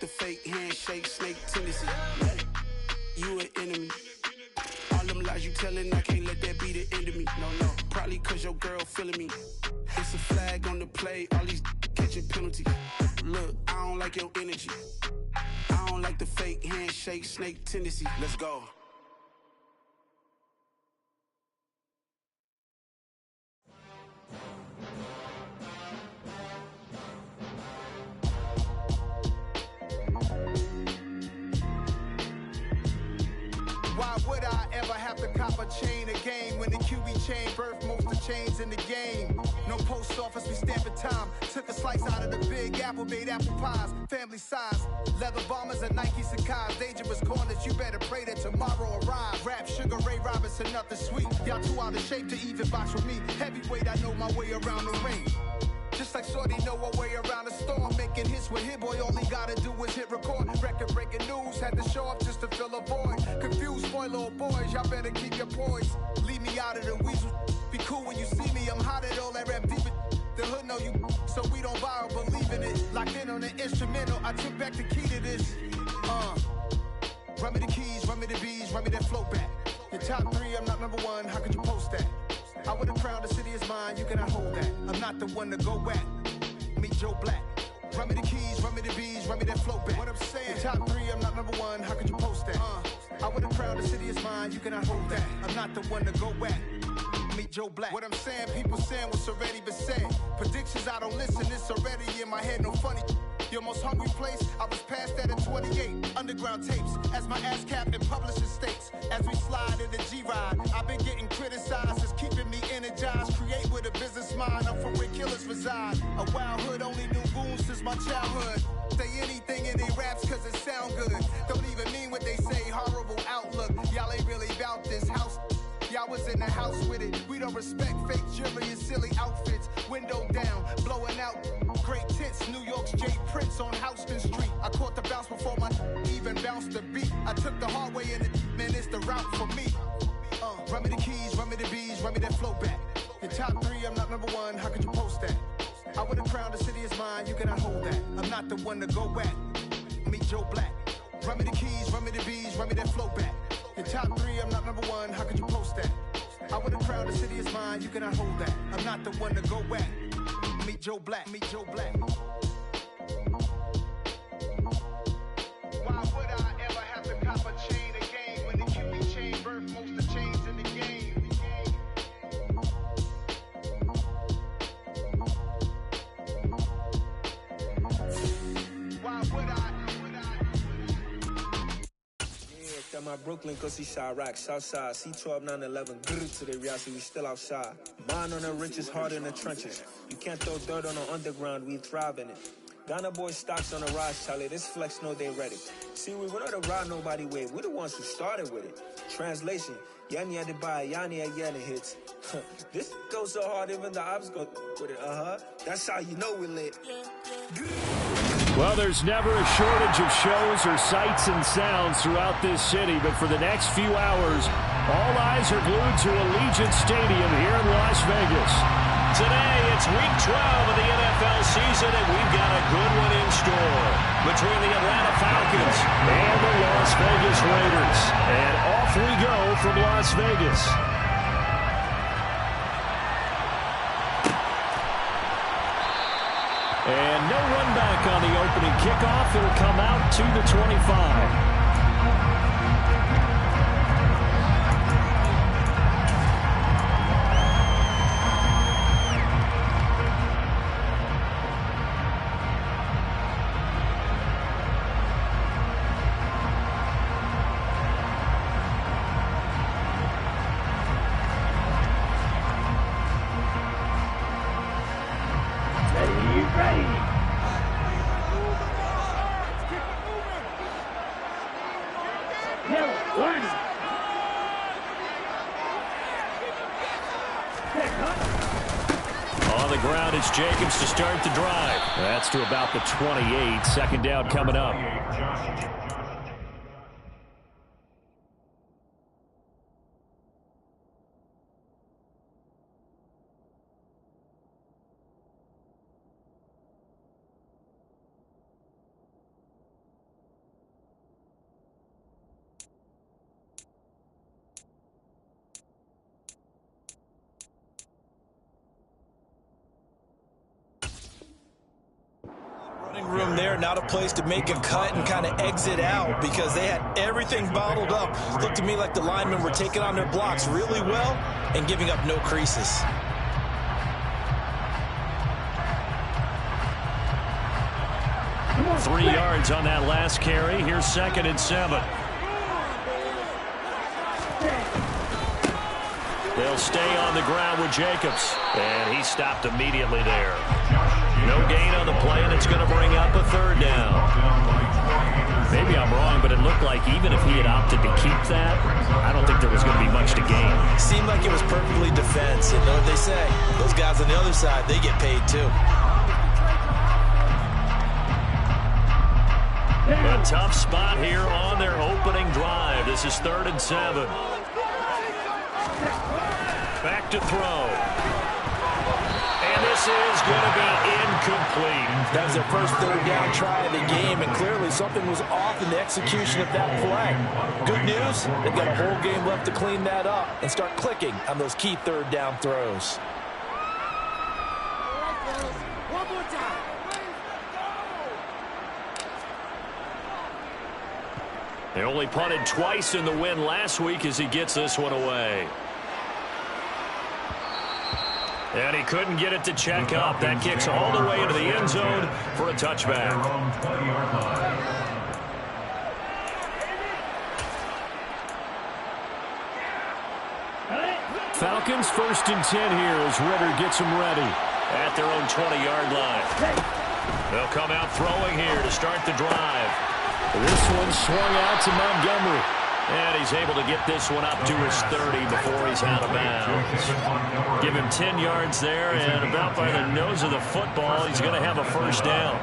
The fake handshake, snake tendency. You an enemy. All them lies you telling, I can't let that be the end of me. No, probably cause your girl feeling me. It's a flag on the play, all these catching penalties. Look, I don't like your energy. I don't like the fake handshake, snake tendency. Let's go. Why would I ever have to cop a chain a game when the QB chain birthed most of the chains in the game? No post office, we stamping time. Took a slice out of the big apple, made apple pies, family size. Leather bombers and Nike Sacai's, dangerous corners, you better pray that tomorrow arrives. Rap, Sugar Ray Robinson, nothing sweet. Y'all too out of shape to even box with me. Heavyweight, I know my way around the ring. Just like Shorty know her way around the storm, making hits with Hit Boy, all he gotta do is hit record. Record-breaking news, had to show up just to fill a void. Confused, spoiler boys, y'all better keep your poise. Leave me out of the weasel. Be cool when you see me, I'm hot at all that rap deep. The hood know you, so we don't borrow, believe in it. Locked in on the instrumental, I took back the key to this. Run me the keys, run me the bees, run me that flow back. Your top three, I'm not number one, how could you post that? I would've crowned the city is mine, you cannot hold that. I'm not the one to go at. Meet Joe Black. Run me the keys, run me the bees, run me that flow back. What I'm saying, your top three, I'm not number one, how could you post that? I would've crowned the city is mine, you cannot hold that. I'm not the one to go at. Meet Joe Black. What I'm saying, people saying what's already been said. Predictions, I don't listen, it's already in my head, no funny. Your most hungry place, I was past that at 28. Underground tapes, as my ass cap in publishing states. As we slide in the G-Ride, I've been getting criticized, it's keeping me energized. Create with a business mind, I'm from where killers reside. A wild hood, only knew goons since my childhood. Say anything in they raps cause it sound good. Don't even mean what they say, horrible outlook. Y'all ain't really about this house. Y'all was in the house with it. We don't respect fake jewelry and silly outfits. Window down, blowing out great tits. New York's J. Prince on Houston Street. I caught the bounce before my even bounced the beat. I took the hard way in it, man, it's the route for me. Run me the keys, run me the bees, run me that flow back. Your top three, I'm not number one, how could you post that? I would've crowned the city is mine, you cannot hold that. I'm not the one to go at. Meet Joe Black. Run me the keys, run me the bees, run me that flow back. Your top three, I'm not number one, how could you post that? I would've crowned the city is mine, you cannot hold that. I'm not the one to go at. Meet Joe Black, meet Joe Black. Why would I ever have to cop a chain a game when the QB chain birthed most of the chains in the game? Why would I? Got my Brooklyn, cause he shot rock, Southside, C12, 911, grrr to the reality, we still outside. Mine on the riches, hard in the trenches. You can't throw dirt on the underground, we thrive in it. Ghana boys stocks on the rise, Charlie, this flex know they ready. See, we were not to ride nobody with, we're the ones who started with it. Translation, Yanni had to buy, Yanni had Yanni hits. This goes so hard, even the ops go with it, That's how you know we lit. Well, there's never a shortage of shows or sights and sounds throughout this city, but for the next few hours, all eyes are glued to Allegiant Stadium here in Las Vegas. Today, it's week 12 of the NFL season, and we've got a good one in store between the Atlanta Falcons and the Las Vegas Raiders. And off we go from Las Vegas. And no run back on the opening kickoff. It'll come out to the 25. On the ground, it's Jacobs to start the drive. That's to about the 28. Second down coming up. room there, not a place to make a cut and kind of exit out because they had everything bottled up. Looked to me like the linemen were taking on their blocks really well and giving up no creases. Three yards on that last carry. Here's 2nd and 7. They'll stay on the ground with Jacobs. And he stopped immediately there. No gain on the play, and it's going to bring up a 3rd down. Maybe I'm wrong, but it looked like even if he had opted to keep that, I don't think there was going to be much to gain. Seemed like it was perfectly defense. And you know what they say? Those guys on the other side, they get paid too. A tough spot here on their opening drive. This is 3rd and 7. Back to throw. And this is going to be incomplete. That was their first 3rd down try of the game, and clearly something was off in the execution of that play. Good news, they've got a whole game left to clean that up and start clicking on those key 3rd down throws. One more time. They only punted twice in the win last week as he gets this one away. And he couldn't get it to check up. That kicks all the way into the end zone for a touchback. Falcons 1st and 10 here as Ritter gets them ready at their own 20-yard line. They'll come out throwing here to start the drive. This one swung out to Montgomery. And he's able to get this one up to his 30 before he's out of bounds. Give him 10 yards there, and about by the nose of the football, he's going to have a 1st down.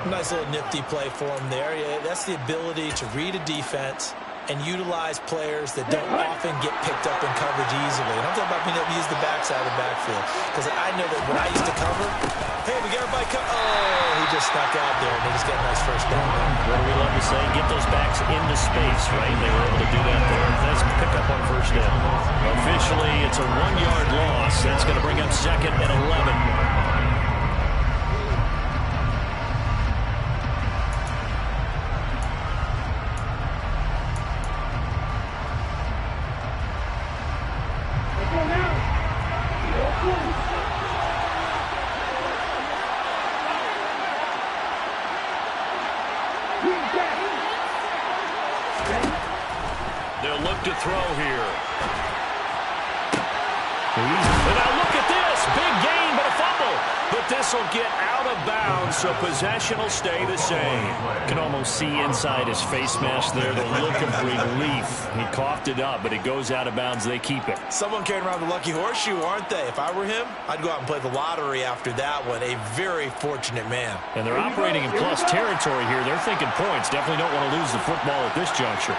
Nice little nifty play for him there. Yeah, that's the ability to read a defense and utilize players that don't often get picked up in coverage easily. And I'm talking about being able to use the backside of the backfield. Because I know that when I used to cover, hey, we got everybody oh, he just snuck out there, and they just got a nice 1st down. What do we love to say? Get those backs into space, right? They were able to do that there. Nice pick up on 1st down. Officially, it's a 1-yard loss. That's going to bring up 2nd and 11. They'll look to throw here. And now look at this. Big gain, but a fumble. But this will get out of bounds, so possession will stay the same. You can almost see inside his face mask there the look of relief. He coughed it up, but it goes out of bounds. They keep it. Someone carrying around the lucky horseshoe, aren't they? If I were him, I'd go out and play the lottery after that one. A very fortunate man. And they're operating in plus territory here. They're thinking points. Definitely don't want to lose the football at this juncture.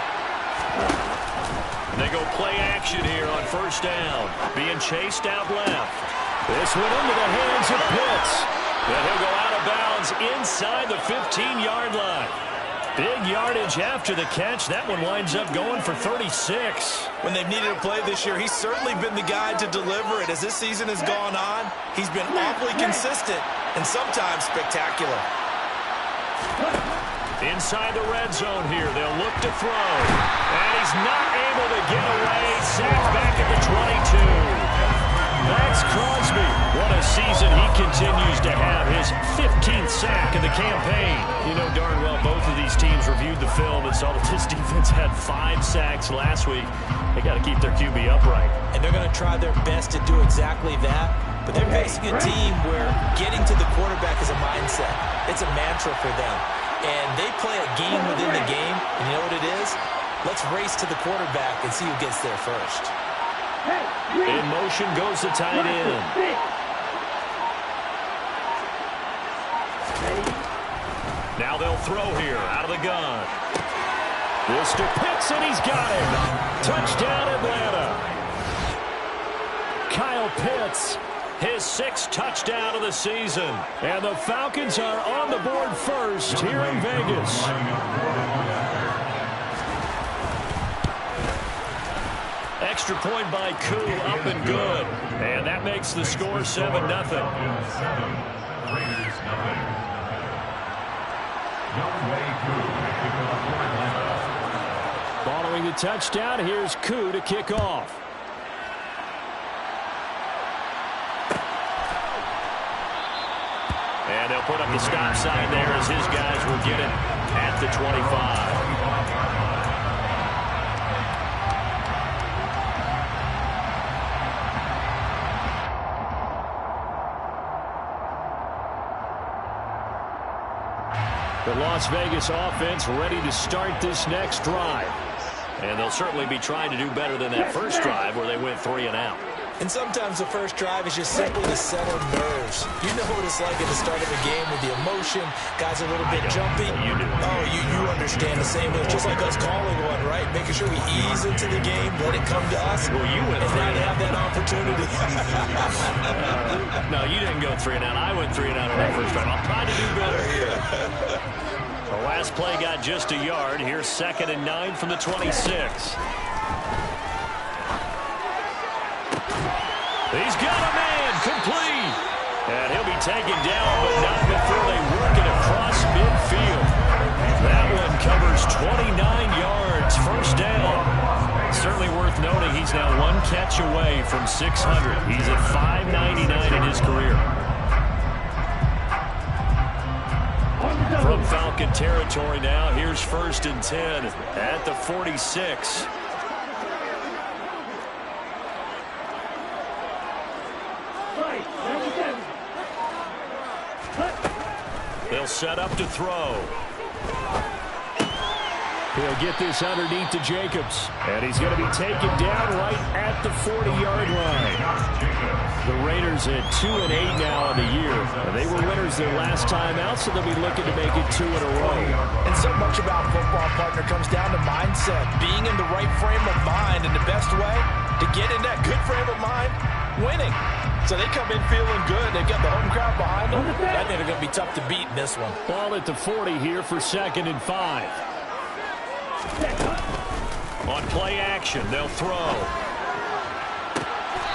They go play action here on 1st down. Being chased out left. This went into the hands of Pitts. Then he'll go out of bounds inside the 15-yard line. Big yardage after the catch. That one winds up going for 36. When they've needed a play this year, he's certainly been the guy to deliver it. As this season has gone on, he's been awfully consistent and sometimes spectacular. Inside the red zone here, they'll look to throw. And he's not able to get away. Sacked back at the 22. That's Crosby. What a season he continues to have. His 15th sack in the campaign. You know darn well both of these teams reviewed the film and saw that this defense had 5 sacks last week. They got to keep their QB upright. And they're going to try their best to do exactly that. But they're facing a team where getting to the quarterback is a mindset. It's a mantra for them. And they play a game within the game. And you know what it is? Let's race to the quarterback and see who gets there first. In motion goes the tight end. Now they'll throw here out of the gun. Mr. Pitts, and he's got him. Touchdown, Atlanta. Kyle Pitts, his 6th touchdown of the season. And the Falcons are on the board first here in Vegas. Extra point by Koo, up and good. And that makes the score 7-0. Following the touchdown, here's Koo to kick off. And they'll put up the stop sign there as his guys will get it at the 25. The Las Vegas offense ready to start this next drive. And they'll certainly be trying to do better than that first drive where they went 3 and out. And sometimes the first drive is just simply to settle nerves. You know what it's like at the start of a game with the emotion. Guys are a little bit jumpy. You do. Oh, you understand the same way. It's just like us calling one, right? Making sure we ease into the game, let it come to us. Well, you went 3 and out. Have that opportunity. No, you didn't go 3 and out. I went 3 and out on that first drive. I'll try to do better here. The last play got just a yard. Here's 2nd and 9 from the 26. He's got a man, complete. And he'll be taken down, but not before they work it across midfield. That one covers 29 yards, first down. Certainly worth noting he's now 1 catch away from 600. He's at 599 in his career. From Falcon territory now, here's 1st and 10 at the 46. They'll set up to throw. He'll get this underneath to Jacobs. And he's going to be taken down right at the 40-yard line. The Raiders at 2-8 now in the year. And they were winners their last time out, so they'll be looking to make it 2 in a row. And so much about football, partner, comes down to mindset. Being in the right frame of mind, and the best way to get in that good frame of mind, winning. So they come in feeling good. They've got the home crowd behind them. I think they're going to be tough to beat in this one. Ball at the 40 here for 2nd and 5. On play action, they'll throw.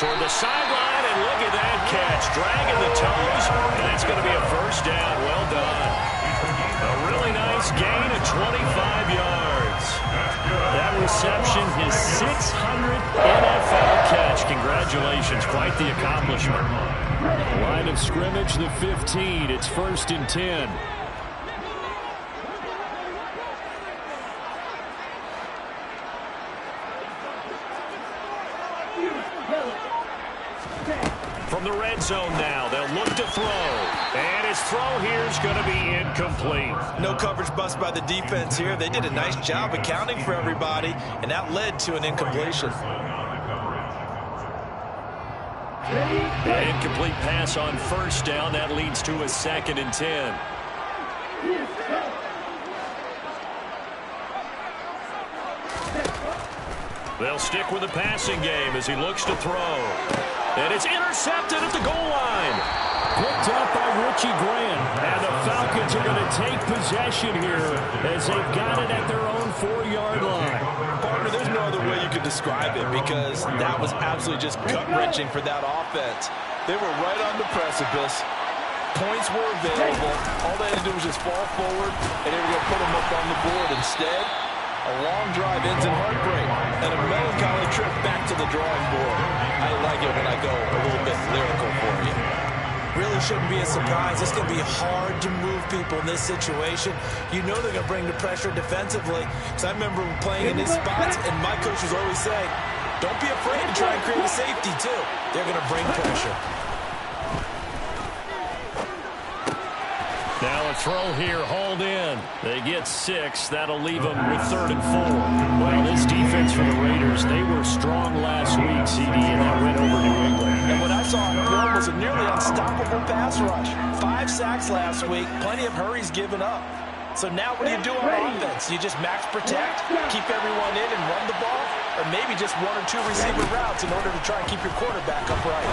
Toward the sideline, and look at that catch. Dragging the toes, and it's going to be a first down. Well done. A really nice gain of 25 yards. That reception, his 600th NFL catch. Congratulations, quite the accomplishment. Line of scrimmage, the 15. It's 1st and 10. From the red zone now, they'll look to throw. And his throw here is going to be incomplete. No coverage bust by the defense here. They did a nice job accounting for everybody, and that led to an incompletion. An incomplete pass on first down. That leads to a 2nd and 10. They'll stick with the passing game as he looks to throw. And it's intercepted at the goal line. Picked up by Richie Grant. And the Falcons are going to take possession here as they've got it at their own 4-yard line. Partner, there's no other way you could describe it because that was absolutely just gut-wrenching for that offense. They were right on the precipice. Points were available. All they had to do was just fall forward, and they were going to put them up on the board. Instead, a long drive ends in heartbreak and a melancholy trip back to the drawing board. I like it when I go a little bit lyrical for you. Really shouldn't be a surprise. It's going to be hard to move people in this situation. You know they're going to bring the pressure defensively. Because I remember playing in these spots, and my coach was always saying, don't be afraid to try and create a safety, too. They're going to bring pressure. Now a throw here, hauled in. They get 6. That'll leave them with 3rd and 4. Well, this defense for the Raiders, they were strong last week, CD, and that went over New England. And what I saw on film was a nearly unstoppable pass rush. 5 sacks last week, plenty of hurries given up. So now what do you do on offense? You just max protect, keep everyone in and run the ball, or maybe just 1 or 2 receiver routes in order to try and keep your quarterback upright.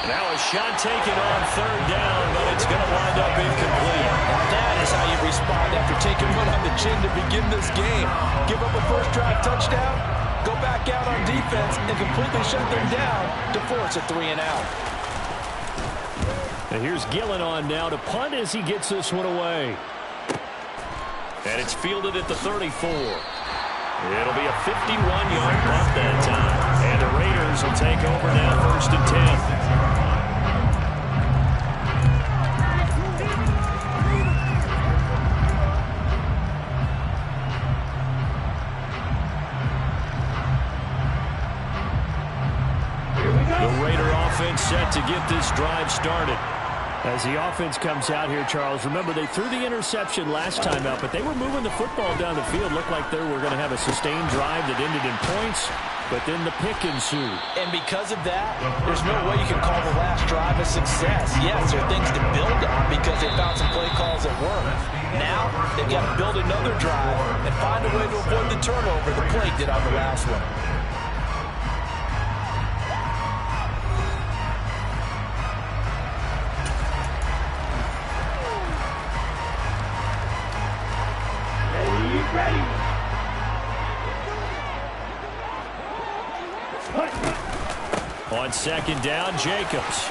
Now a shot taken on 3rd down, but it's going to wind up incomplete. And that is how you respond after taking one on the chin to begin this game. Give up a first drive touchdown, go back out on defense, and completely shut them down to force a 3 and out. And here's Gillen on now to punt as he gets this one away. And it's fielded at the 34. It'll be a 51-yard punt that time. And the Raiders will take over now, 1st and 10. Set to get this drive started. As the offense comes out here, Charles, remember they threw the interception last time out, but they were moving the football down the field. Looked like they were going to have a sustained drive that ended in points, but then the pick ensued. And because of that, there's no way you can call the last drive a success. Yes, there are things to build on because they found some play calls that work. Now, they've got to build another drive and find a way to avoid the turnover the play did on the last one. On 2nd down, Jacobs.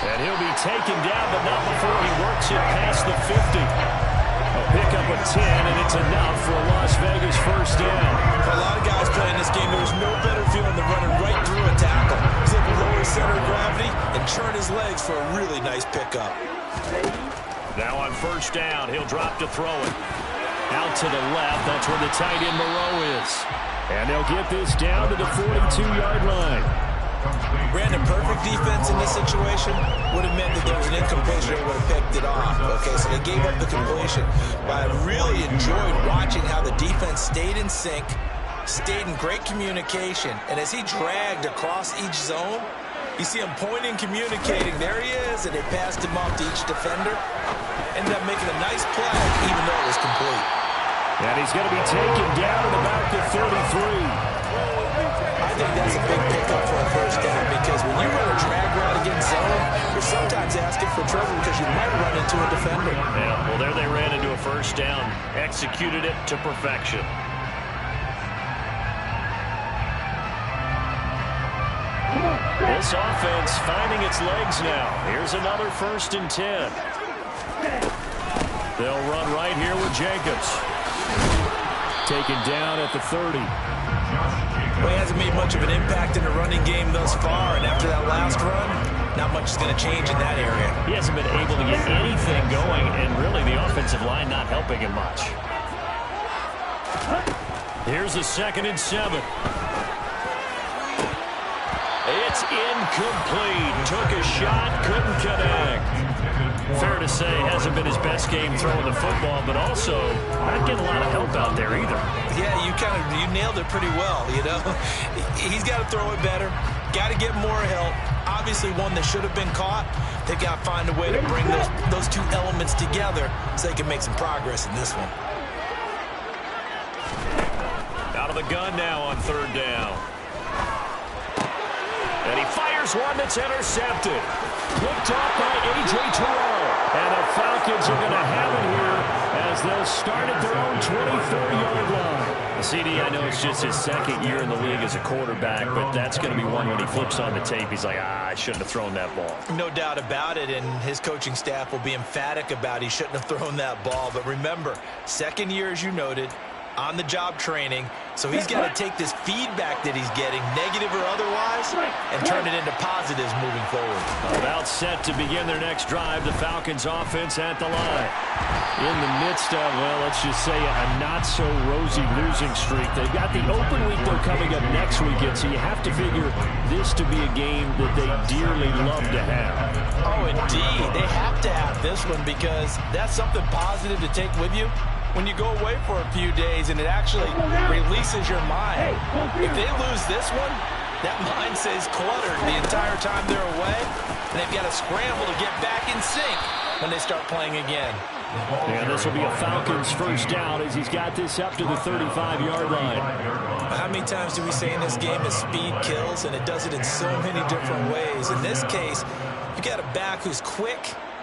And he'll be taken down, but not before he works it past the 50. A pickup of 10, and it's enough for a Las Vegas 1st down. For a lot of guys playing this game, there was no better feeling than running right through a tackle. He's able to lower his center of gravity and churn his legs for a really nice pickup. Now on 1st down, he'll drop to throw it. Out to the left, that's where the tight end Moreau is. And they'll get this down to the 42-yard line. Brandon, perfect defense in this situation would have meant that there was an incompletion. They would have picked it off. Okay, so they gave up the completion. But I really enjoyed watching how the defense stayed in sync, stayed in great communication. And as he dragged across each zone, you see him pointing, communicating. There he is, and they passed him off to each defender. Ended up making a nice play, even though it was complete. And he's going to be taken down at about the 33. I think that's a big pickup for a 1st down because when you run a drag route against zone, you're sometimes asking for trouble because you might run into a defender. Yeah, well, there they ran into a 1st down. Executed it to perfection. This offense finding its legs now. Here's another 1st and 10. They'll run right here with Jacobs. Taken down at the 30. Well, he hasn't made much of an impact in the running game thus far, and after that last run, not much is going to change in that area. He hasn't been able to get anything going, and really the offensive line not helping him much. Here's a 2nd and 7. It's incomplete. Took a shot, couldn't connect. Fair to say, hasn't been his best game throwing the football, but also not getting a lot of help out there either. Yeah, you nailed it pretty well, you know. He's got to throw it better, got to get more help. Obviously one that should have been caught. They've got to find a way to bring those two elements together so they can make some progress in this one. Out of the gun now on 3rd down. And he fires one that's intercepted. Picked off by A.J. Terrell. And the Falcons are going to have it here as they'll start at their own 24-yard line. CD, I know it's just his 2nd year in the league as a quarterback, but that's going to be one when he flips on the tape. He's like, I shouldn't have thrown that ball. No doubt about it, and his coaching staff will be emphatic about he shouldn't have thrown that ball. But remember, 2nd year, as you noted, on-the-job training, so he's got to take this feedback that he's getting, negative or otherwise, and turn it into positives moving forward. About set to begin their next drive, the Falcons offense at the line. In the midst of, well, let's just say a not-so-rosy losing streak. They've got the open week, though, coming up next weekend, so you have to figure this to be a game that they dearly love to have. Oh, indeed. They have to have this one because that's something positive to take with you. When you go away for a few days and it actually releases your mind. If they lose this one, that mind stays cluttered the entire time they're away, and they've got to scramble to get back in sync when they start playing again. And this will be a Falcons 1st down as he's got this up to the 35-yard line. How many times do we say in this game that speed kills, and it does it in so many different ways? In this case, you got a back who's quick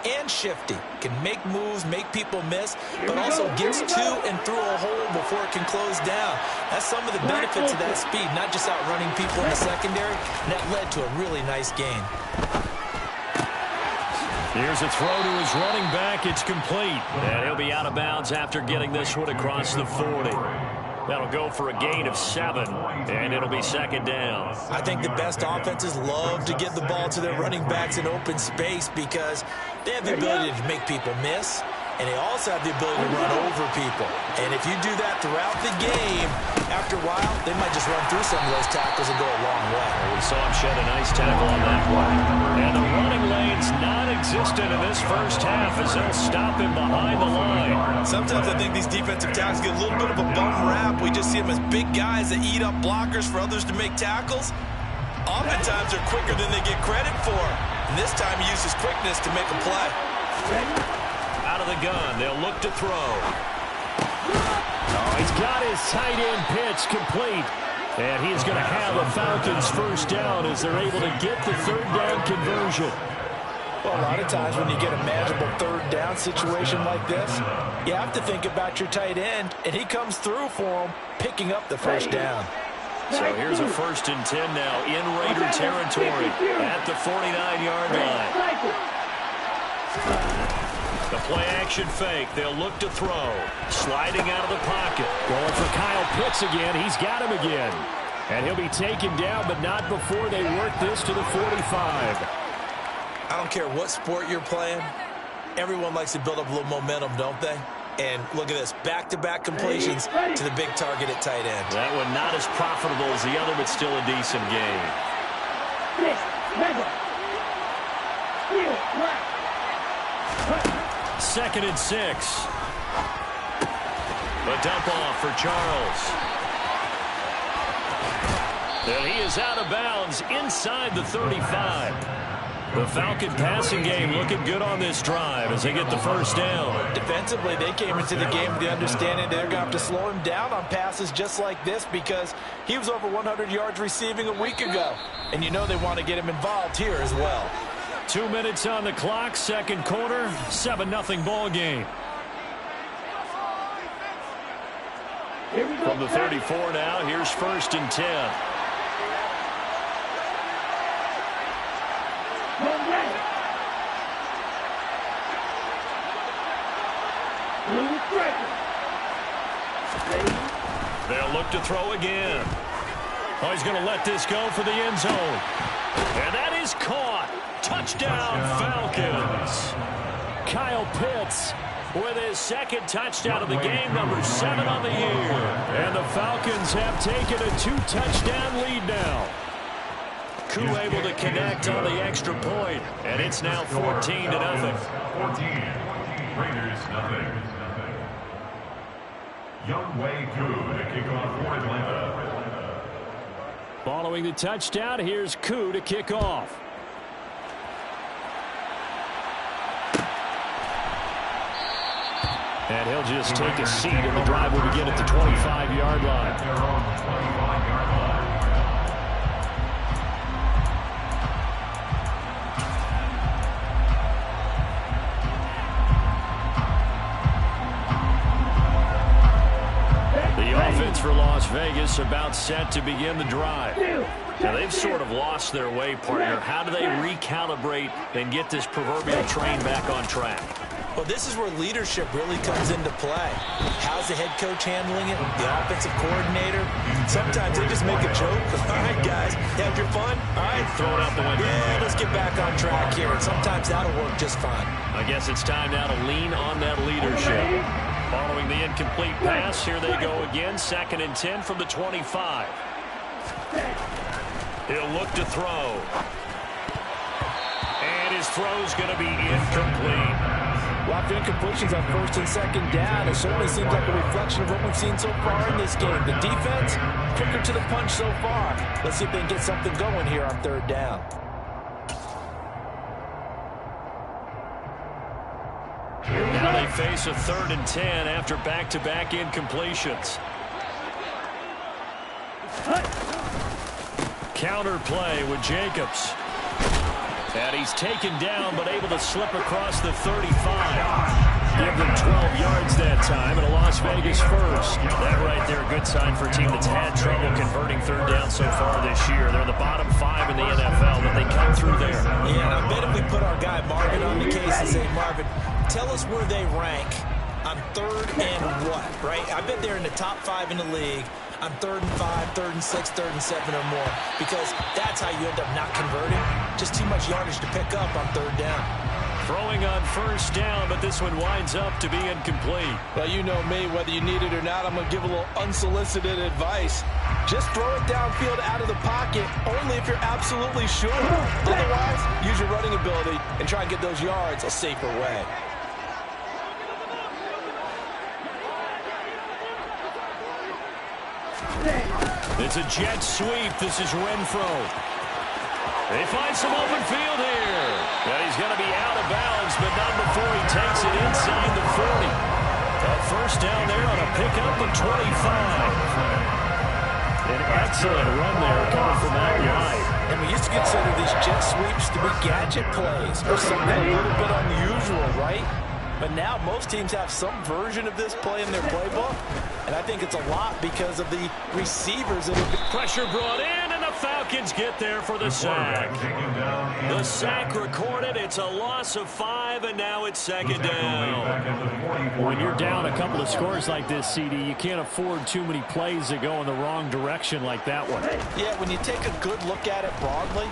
and shifty, can make moves, make people miss, but also gets to and through a hole before it can close down. That's some of the benefits of that speed, not just outrunning people in the secondary, and that led to a really nice gain. Here's a throw to his running back. It's complete. And he'll be out of bounds after getting this one across the 40. That'll go for a gain of 7, and it'll be second down. I think the best offenses love to get the ball to their running backs in open space because they have the ability to make people miss, and they also have the ability to run over people. And if you do that throughout the game, after a while, they might just run through some of those tackles and go a long way. We saw him shed a nice tackle on that play. And the running lane's non-existent in this first half as they'll stop him behind the line. Sometimes I think these defensive tackles get a little bit of a bum rap. We just see them as big guys that eat up blockers for others to make tackles. Oftentimes they're quicker than they get credit for. And this time he uses quickness to make a play. Out of the gun, they'll look to throw. Oh, he's got his tight end pitch complete. And he's going to have a Falcons first down as they're able to get the third down conversion. Well, a lot of times when you get a manageable third down situation like this, you have to think about your tight end, and he comes through for him, picking up the first down. So here's a 1st and 10 now in Raider territory at the 49-yard line. The play-action fake. They'll look to throw. Sliding out of the pocket. Going for Kyle Pitts again. He's got him again. And he'll be taken down, but not before they work this to the 45. I don't care what sport you're playing. Everyone likes to build up a little momentum, don't they? And look at this. Back-to-back completions to the big target at tight end. That one not as profitable as the other, but still a decent game. 2nd and 6. A dump off for Charles. And he is out of bounds inside the 35. The Falcon passing game looking good on this drive as they get the first down. Defensively, they came into the game with the understanding they're going to have to slow him down on passes just like this because he was over 100 yards receiving a week ago. And you know they want to get him involved here as well. 2 minutes on the clock, second quarter, 7-0 ball game. From the 34 now, here's 1st and 10. They'll look to throw again. Oh, he's going to let this go for the end zone. And that is caught. Touchdown, Falcons. Kyle Pitts with his 2nd touchdown of the game, number 7 on the year. And the Falcons have taken a 2-touchdown lead now. Koo able to connect on the extra point, and it's now 14-0. 14, Raiders nothing. Youngway Koo to kick off for Atlanta. Following the touchdown, here's Koo to kick off. And he'll just take a seat, and the drive will begin at the 25-yard line. The offense for Las Vegas about set to begin the drive. Now, they've sort of lost their way, partner. How do they recalibrate and get this proverbial train back on track? Well, this is where leadership really comes into play. How's the head coach handling it? The offensive coordinator? Sometimes they just make a joke. All right, guys, you have your fun? All right, Throw it out the window. Yeah, let's get back on track here. And sometimes that'll work just fine. I guess it's time now to lean on that leadership. Following the incomplete pass, here they go again. 2nd and 10 from the 25. He'll look to throw. And his throw's going to be incomplete. A lot of incompletions on 1st and 2nd down. It certainly seems like a reflection of what we've seen so far in this game. The defense, quicker to the punch so far. Let's see if they can get something going here on 3rd down. Now they face a 3rd and 10 after back-to-back incompletions. Counter play with Jacobs. And he's taken down, but able to slip across the 35. Give them 12 yards that time, and a loss Las Vegas first. That right there, a good sign for a team that's had trouble converting third down so far this year. They're in the bottom 5 in the NFL, but they come through there. Yeah, and I bet if we put our guy Marvin on the case and say, Marvin, tell us where they rank on third and what, right? I bet they're in the top 5 in the league on 3rd and 5, 3rd and 6, 3rd and 7 or more, because that's how you end up not converting. Just too much yardage to pick up on third down. Throwing on first down, but this one winds up to be incomplete. Well, you know me, whether you need it or not, I'm going to give a little unsolicited advice. Just throw it downfield out of the pocket, only if you're absolutely sure. Otherwise, use your running ability and try and get those yards a safer way. It's a jet sweep. This is Renfro. They find some open field here. Well, he's going to be out of bounds, but not before he takes it inside the 40. A first down there on a pickup of 25. An excellent run there coming from that line. And we used to consider these jet sweeps to be gadget plays or something a little bit unusual, right? But now most teams have some version of this play in their playbook. And I think it's a lot because of the receivers that have been... Pressure brought in, and the Falcons get there for the sack. The sack recorded. It's a loss of 5, and now it's second down. When you're down a couple of scores like this, CD, you can't afford too many plays that go in the wrong direction like that one. Yeah, when you take a good look at it broadly,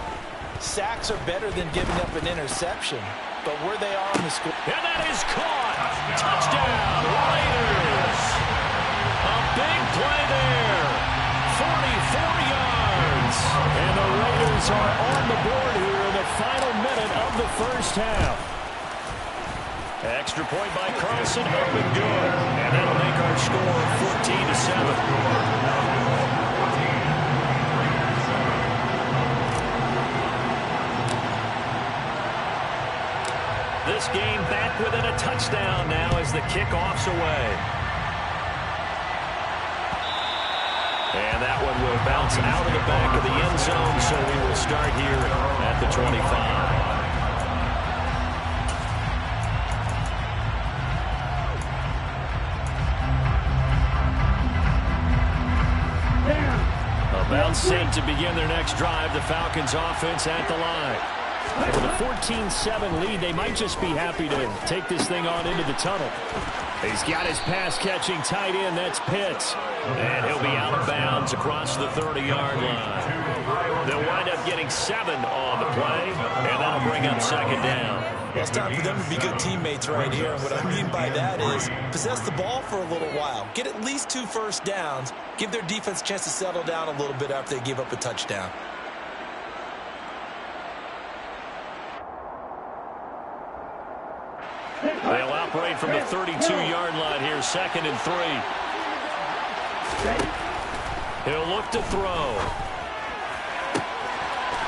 sacks are better than giving up an interception. But where they are on the score... And that is caught. Touchdown, Raiders. A big play there. 44 yards. And the Raiders are on the board here in the final minute of the first half. Extra point by Carlson, up and good. And that'll make our score 14-7. This game back within a touchdown now as the kickoff's away. And that one will bounce out of the back of the end zone, so we will start here at the 25. About set to begin their next drive. The Falcons offense at the line. With a 14-7 lead, they might just be happy to take this thing on into the tunnel. He's got his pass-catching tight end. That's Pitts. And he'll be out of bounds across the 30-yard line. They'll wind up getting 7 on the play, and that'll bring up second down. Well, it's time for them to be good teammates right here. And what I mean by that is possess the ball for a little while. Get at least 2 first downs. Give their defense a chance to settle down a little bit after they give up a touchdown. They'll operate from the 32-yard line here, 2nd and 3. He'll look to throw.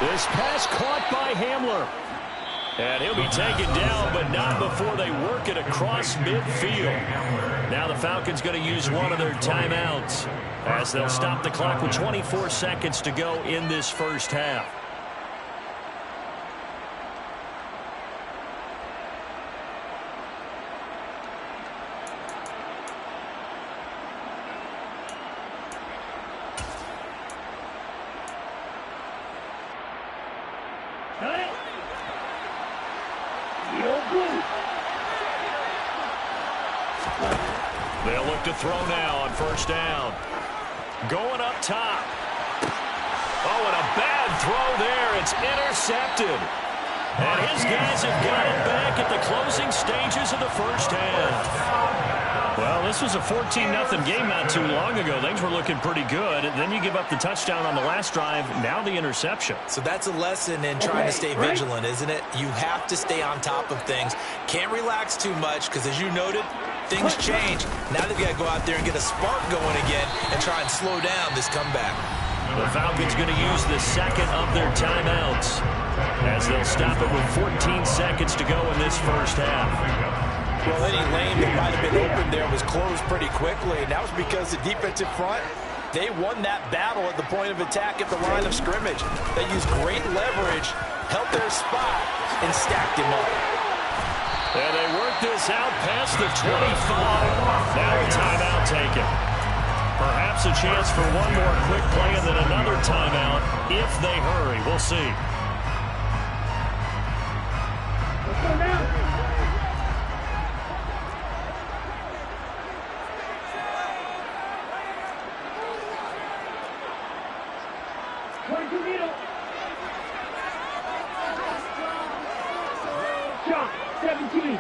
This pass caught by Hamler. And he'll be taken down, but not before they work it across midfield. Now the Falcons going to use one of their timeouts as they'll stop the clock with 24 seconds to go in this first half. They'll look to throw now on first down. Going up top. Oh, and a bad throw there. It's intercepted. And his guys have got it back at the closing stages of the first half. Well, this was a 14-0 game not too long ago. Things were looking pretty good. And then you give up the touchdown on the last drive. Now the interception. So that's a lesson in trying to stay vigilant, isn't it? You have to stay on top of things. Can't relax too much because, as you noted, things change. Now they've got to go out there and get a spark going again and try and slow down this comeback. The Falcons going to use the second of their timeouts as they'll stop it with 14 seconds to go in this first half. Well, any lane that might have been open there was closed pretty quickly, and that was because the defensive front, they won that battle at the point of attack at the line of scrimmage. They used great leverage, held their spot, and stacked him up. And they work this out past the 25. Now a timeout perhaps a chance for one more quick play and then another timeout if they hurry. We'll see. Let's go now. Shot, 17.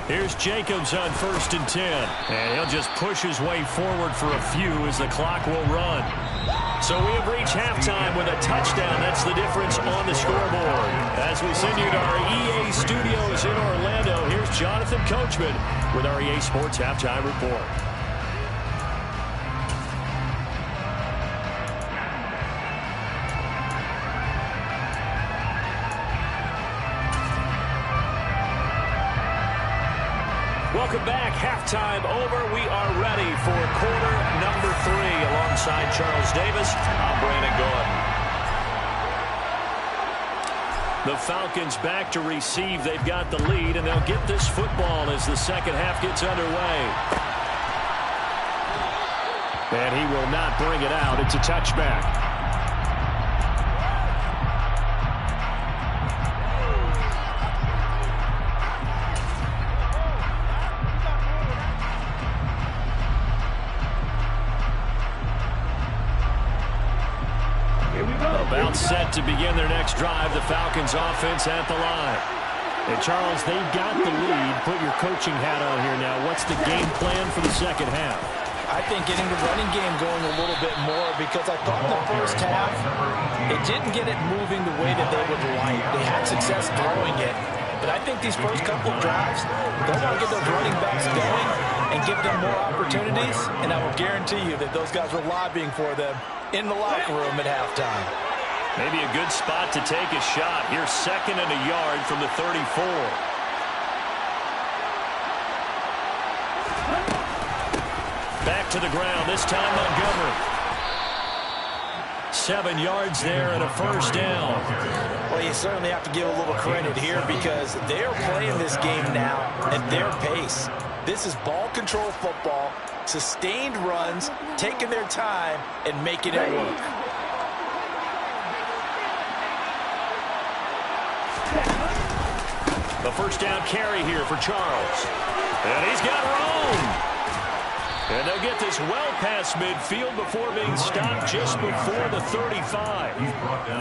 Here's Jacobs on 1st and 10. And he'll just push his way forward for a few as the clock will run. So we have reached halftime with a touchdown. That's the difference on the scoreboard. As we send you to our EA studios in Orlando, here's Jonathan Coachman with our EA Sports Halftime Report. Welcome back. Halftime over. We are ready for quarter number 3. Alongside Charles Davis, I'm Brandon Gordon. The Falcons back to receive. They've got the lead, and they'll get this football as the second half gets underway. And he will not bring it out. It's a touchback. About set to begin their next drive. The Falcons offense at the line. And Charles, they've got the lead. Put your coaching hat on here now. What's the game plan for the second half? I think getting the running game going a little bit more, because I thought in the first half it didn't get it moving the way that they would like. They had success throwing it, but I think these first couple of drives, they'll want to get those running backs going and give them more opportunities, and I will guarantee you that those guys were lobbying for them in the locker room at halftime. Maybe a good spot to take a shot. Here's 2nd and a yard from the 34. Back to the ground, this time Montgomery. 7 yards there and a first down. Well, you certainly have to give a little credit here, because they're playing this game now at their pace. This is ball control football, sustained runs, taking their time and making it work. The first down carry here for Charles. And he's got room. And they'll get this well past midfield before being stopped just before the 35.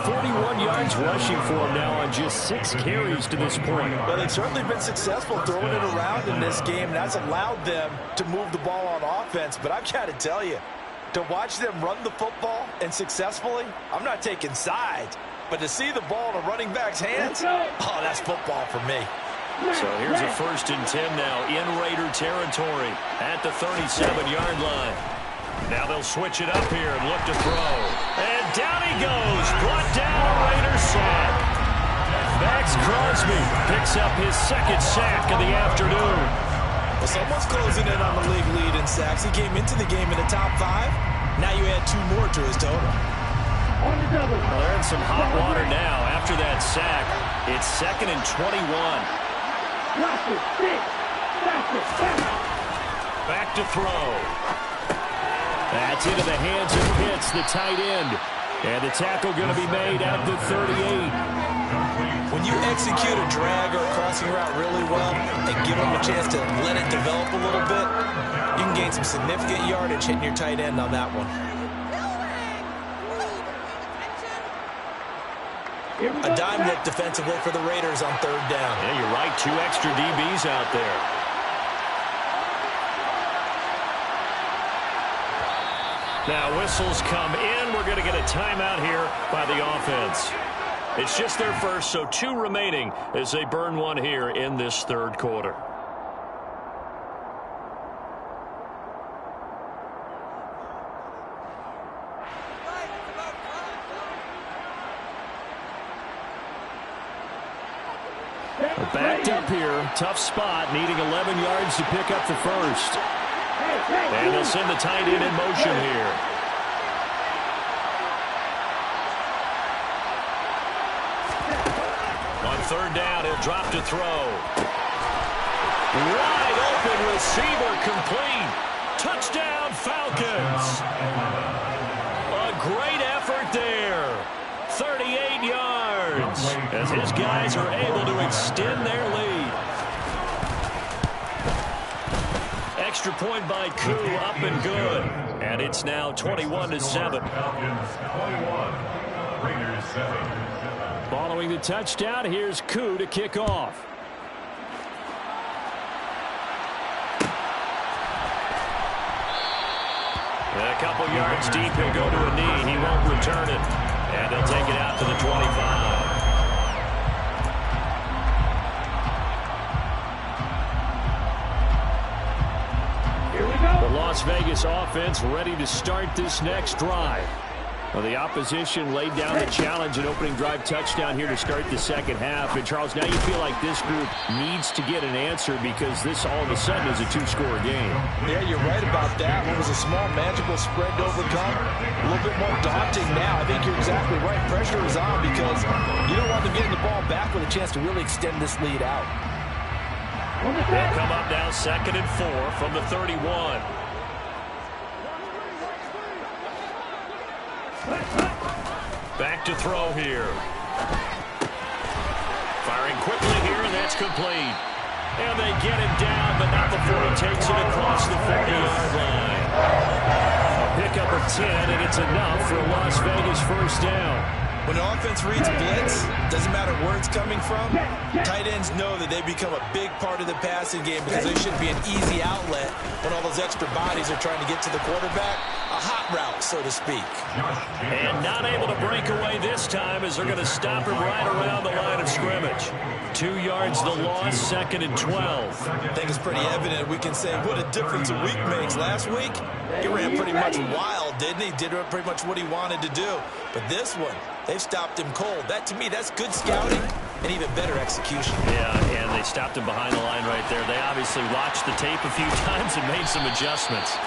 41 yards rushing for him now on just 6 carries to this point. Well, they've certainly been successful throwing it around in this game, and that's allowed them to move the ball on offense. But I've got to tell you, to watch them run the football and successfully, I'm not taking sides. But to see the ball in a running back's hands, oh, that's football for me. So here's a 1st and 10 now in Raider territory at the 37-yard line. Now they'll switch it up here and look to throw. And down he goes. Brought down a Raider sack. Max Crosby picks up his 2nd sack of the afternoon. Well, someone's closing in on the league lead in sacks. He came into the game in the top 5. Now you add 2 more to his total. Well, they're in some hot water now. After that sack, it's 2nd and 21. Back to throw. That's into the hands of Pitts, the tight end. And the tackle going to be made at the 38. When you execute a drag or a crossing route really well and give them a chance to let it develop a little bit, you can gain some significant yardage hitting your tight end on that one. A dime look defensively for the Raiders on 3rd down. Yeah, you're right. 2 extra DBs out there. Now whistles come in. We're going to get a timeout here by the offense. It's just their first, so 2 remaining as they burn one here in this 3rd quarter. Backed up here, tough spot, needing 11 yards to pick up the first. And they'll send the tight end in motion here. On 3rd down, he'll drop to throw. Wide open receiver complete. as his guys are able to extend their lead. Extra point by Koo, up and good. And it's now 21-7. Falcons 21, Raiders 7. Following the touchdown, here's Koo to kick off. A couple yards deep, he'll go to a knee. He won't return it. And he'll take it out to the 25. The Las Vegas offense ready to start this next drive. Well, the opposition laid down the challenge and opening drive touchdown here to start the second half. And, Charles, now you feel like this group needs to get an answer because this all of a sudden is a two-score game. Yeah, you're right about that. It was a small magical spread to overcome. A little bit more daunting now. I think you're exactly right. Pressure is on because you don't want them getting the ball back with a chance to really extend this lead out. They'll come up now 2nd and 4 from the 31. Back to throw here. Firing quickly here, and that's complete. And they get him down, but not before he takes it across the 40-yard line. A pickup of 10, and it's enough for a Las Vegas first down. When the offense reads blitz, doesn't matter where it's coming from, tight ends know that they become a big part of the passing game because they should be an easy outlet when all those extra bodies are trying to get to the quarterback. A hot route, so to speak. And not able to break away this time as they're going to stop him right around the line of scrimmage. 2 yards the loss, 2nd and 12. I think it's pretty evident we can say what a difference a week makes. Last week, he ran pretty much wild, didn't he? Did pretty much what he wanted to do. But this one, they've stopped him cold. That, to me, that's good scouting and even better execution. Yeah, and they stopped him behind the line right there. They obviously watched the tape a few times and made some adjustments.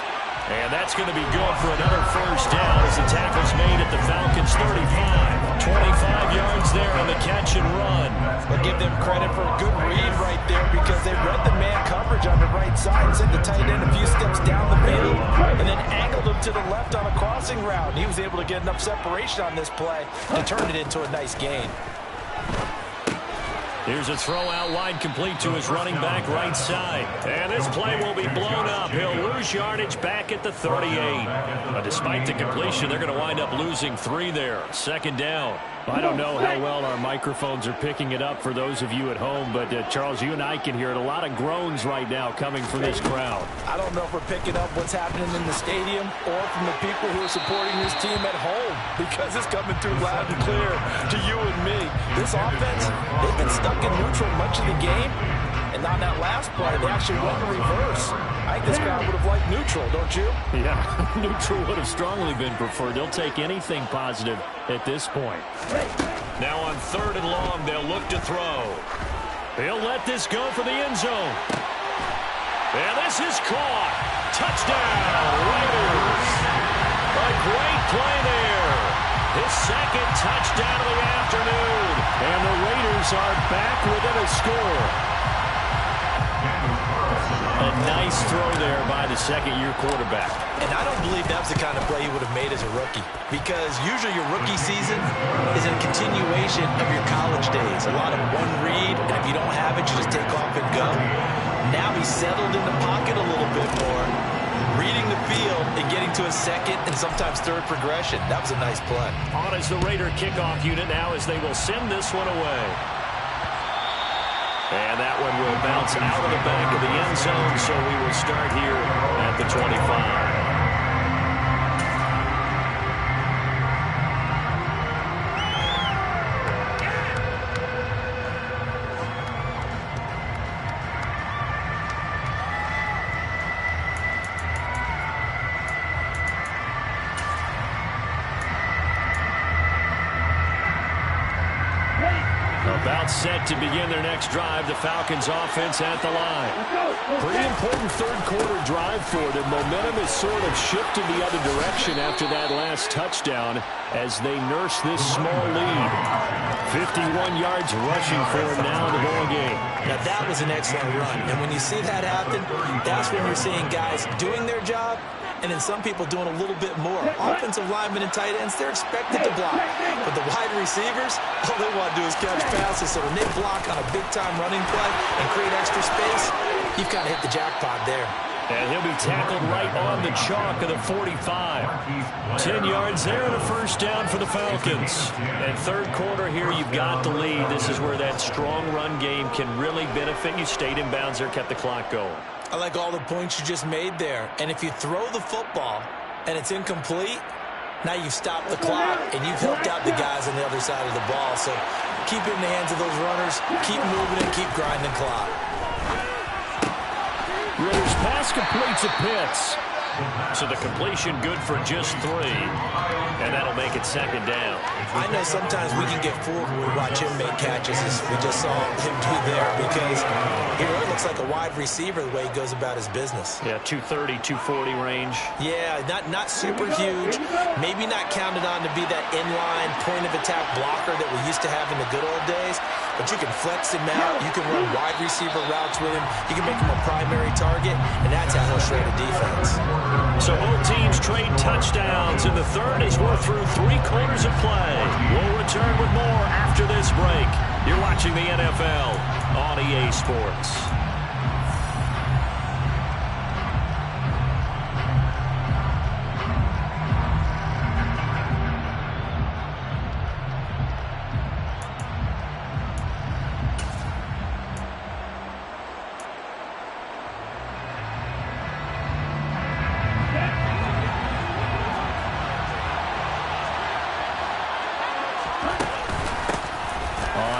And that's going to be good for another first down as the tackle's made at the Falcons' 35. 25 yards there on the catch and run. I'll give them credit for a good read right there because they read the man coverage on the right side, sent the tight end a few steps down the field, and then angled him to the left on a crossing route. And he was able to get enough separation on this play to turn it into a nice gain. Here's a throw out wide, complete to his running back right side. And this play will be blown up. He'll lose yardage back at the 38. But despite the completion, they're going to wind up losing 3 there. 2nd down. I don't know how well our microphones are picking it up for those of you at home, but Charles, you and I can hear it. A lot of groans right now coming from this crowd. I don't know if we're picking up what's happening in the stadium or from the people who are supporting this team at home because it's coming through loud and clear to you and me. This offense, they've been stuck in neutral much of the game, and on that last play, they actually went in reverse. I think this crowd would have liked neutral, don't you? Yeah, neutral would have strongly been preferred. They'll take anything positive at this point. Now on 3rd and long, they'll look to throw. He'll let this go for the end zone. And this is caught. Touchdown, Raiders. A great play there. His 2nd touchdown of the afternoon. And the Raiders are back within a score. A nice throw there by the 2nd-year quarterback. And I don't believe that was the kind of play he would have made as a rookie because usually your rookie season is a continuation of your college days. A lot of one read, and if you don't have it, you just take off and go. Now he's settled in the pocket a little bit more, reading the field and getting to a 2nd and sometimes 3rd progression. That was a nice play. On is the Raider kickoff unit now as they will send this one away. And that one will bounce out of the back of the end zone, so we will start here at the 25. About set to begin their next drive, the Falcons offense at the line. Pretty important 3rd quarter drive for them. Momentum has sort of shifted the other direction after that last touchdown as they nurse this small lead. 51 yards rushing for him now in the ball game. Now that was an excellent run, and when you see that happen, that's when you're seeing guys doing their job and then some people doing a little bit more. Offensive linemen and tight ends, they're expected to block. But the wide receivers, all they want to do is catch passes. So when they block on a big-time running play and create extra space, you've kind of hit the jackpot there. And he'll be tackled right on the chalk of the 45. 10 yards there and a first down for the Falcons. And third quarter here, you've got the lead. This is where that strong run game can really benefit you. Stayed in bounds there, kept the clock going. I like all the points you just made there. And if you throw the football and it's incomplete, now you've stopped the clock and you've helped out the guys on the other side of the ball. So keep it in the hands of those runners, keep moving and keep grinding clock. Ritter's pass completes a Pitts. So the completion good for just 3. And that'll make it second down. I know sometimes we can get fooled when we watch him make catches, as we just saw him do there, because he really looks like a wide receiver the way he goes about his business. Yeah, 230, 240 range. Yeah, not super huge. Maybe not counted on to be that inline point-of-attack blocker that we used to have in the good old days. But you can flex him out. You can run wide receiver routes with him. You can make him a primary target, and that's how he'll shred a defense. So both teams trade touchdowns in the third as we're through 3 quarters of play. We'll return with more after this break. You're watching the NFL on EA Sports.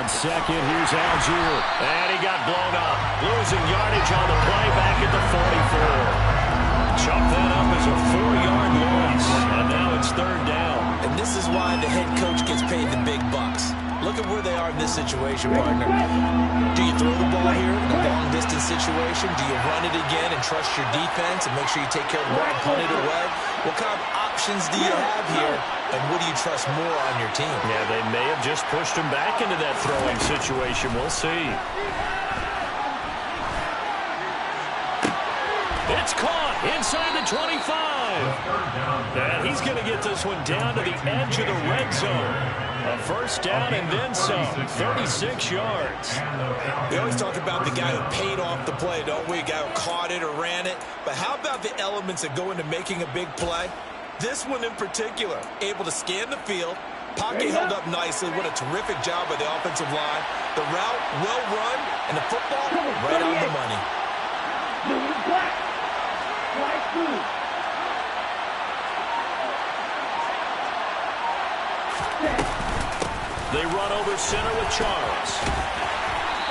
Second, here's Algier, and he got blown up. Losing yardage on the play back at the 44. Chalk that up as a 4-yard loss, and now it's third down. And this is why the head coach gets paid the big bucks. Look at where they are in this situation, partner. Do you throw the ball here in a long-distance situation? Do you run it again and trust your defense and make sure you take care of the ball and punt it away? What kind of options do you have here, and what do you trust more on your team? Yeah, they may have just pushed him back into that throwing situation. We'll see. It's caught inside the 25. And he's going to get this one down to the edge of the red zone. A first down and then some, 36 yards. We always talk about the guy who paid off the play, don't we? A guy who caught it or ran it. But how about the elements that go into making a big play? This one in particular, able to scan the field. Pocket held up nicely. What a terrific job by the offensive line. The route, well run, and the football, right on the money. They run over center with Charles.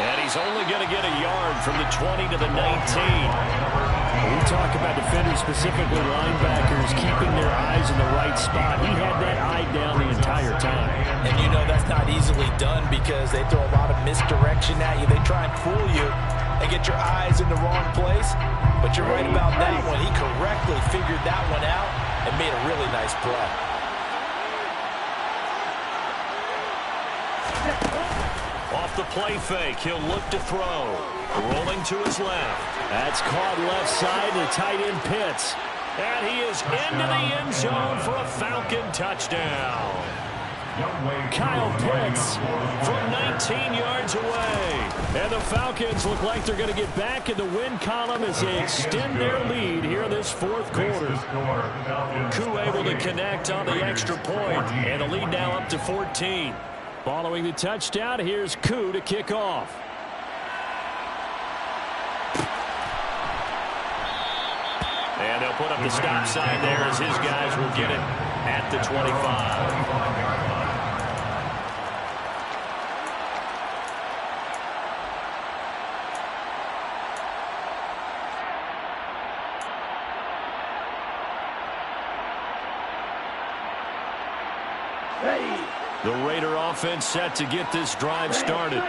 And he's only going to get a yard from the 20 to the 19. We talk about defenders, specifically linebackers, keeping their eyes in the right spot. He had that eye down the entire time. And you know that's not easily done because they throw a lot of misdirection at you. They try and fool you and get your eyes in the wrong place. But you're right about that one. He correctly figured that one out and made a really nice play. Off the play fake, he'll look to throw. Rolling to his left. That's caught left side to tight end Pitts. And he is into the end zone for a Falcon touchdown. Kyle Pitts from 19 yards away. And the Falcons look like they're going to get back in the win column as they extend their lead here in this fourth quarter. Koo able to connect on the extra point, and the lead now up to 14. Following the touchdown, here's Koo to kick off. And they'll put up the stop sign there as his guys will get it at the 25. The Raider offense set to get this drive started.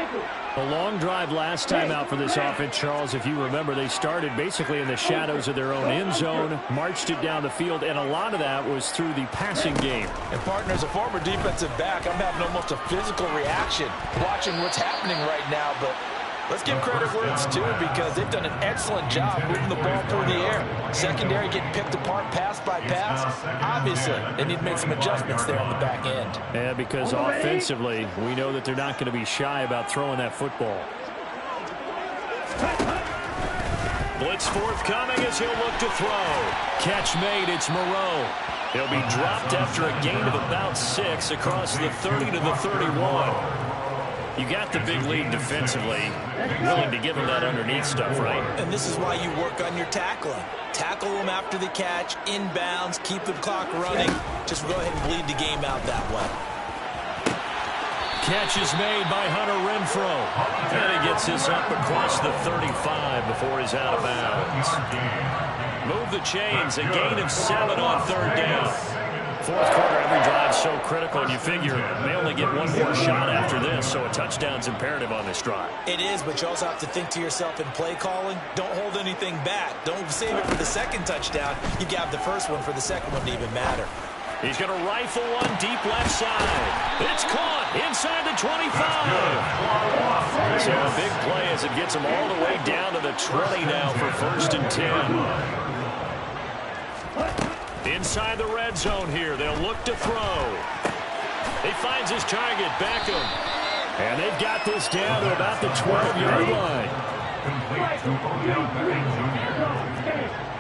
A long drive last time out for this offense, Charles. If you remember, they started basically in the shadows of their own end zone, marched it down the field, and a lot of that was through the passing game. And, partner, as a former defensive back, I'm having almost a physical reaction watching what's happening right now. But Let's give credit where it's due because they've done an excellent job moving the ball through the air. Secondary getting picked apart pass by pass. Obviously, they need to make some adjustments there on the back end. Yeah, because offensively, we know that they're not going to be shy about throwing that football. Blitz forthcoming as he'll look to throw. Catch made, it's Moreau. He'll be dropped after a gain of about 6 across the 30 to the 31. You got the big lead defensively, willing to give him that underneath stuff, right? And this is why you work on your tackling. Tackle them after the catch, inbounds, keep the clock running. Just go ahead and bleed the game out that way. Catch is made by Hunter Renfro. And he gets this up across the 35 before he's out of bounds. Move the chains, a gain of 7 on 3rd down. Fourth quarter, every drive so critical, and you figure they only get one more shot after this, so a touchdown's imperative on this drive. It is, but you also have to think to yourself in play calling, don't hold anything back. Don't save it for the second touchdown. You got the first one for the second one to even matter. He's going to rifle one deep left side. It's caught inside the 25. So a big play as it gets him all the way down to the 20 now for 1st and 10. Inside the red zone here, they'll look to throw. He finds his target, Beckham. And they've got this down to about the 12-yard line. Complete to Odell Beckham Jr.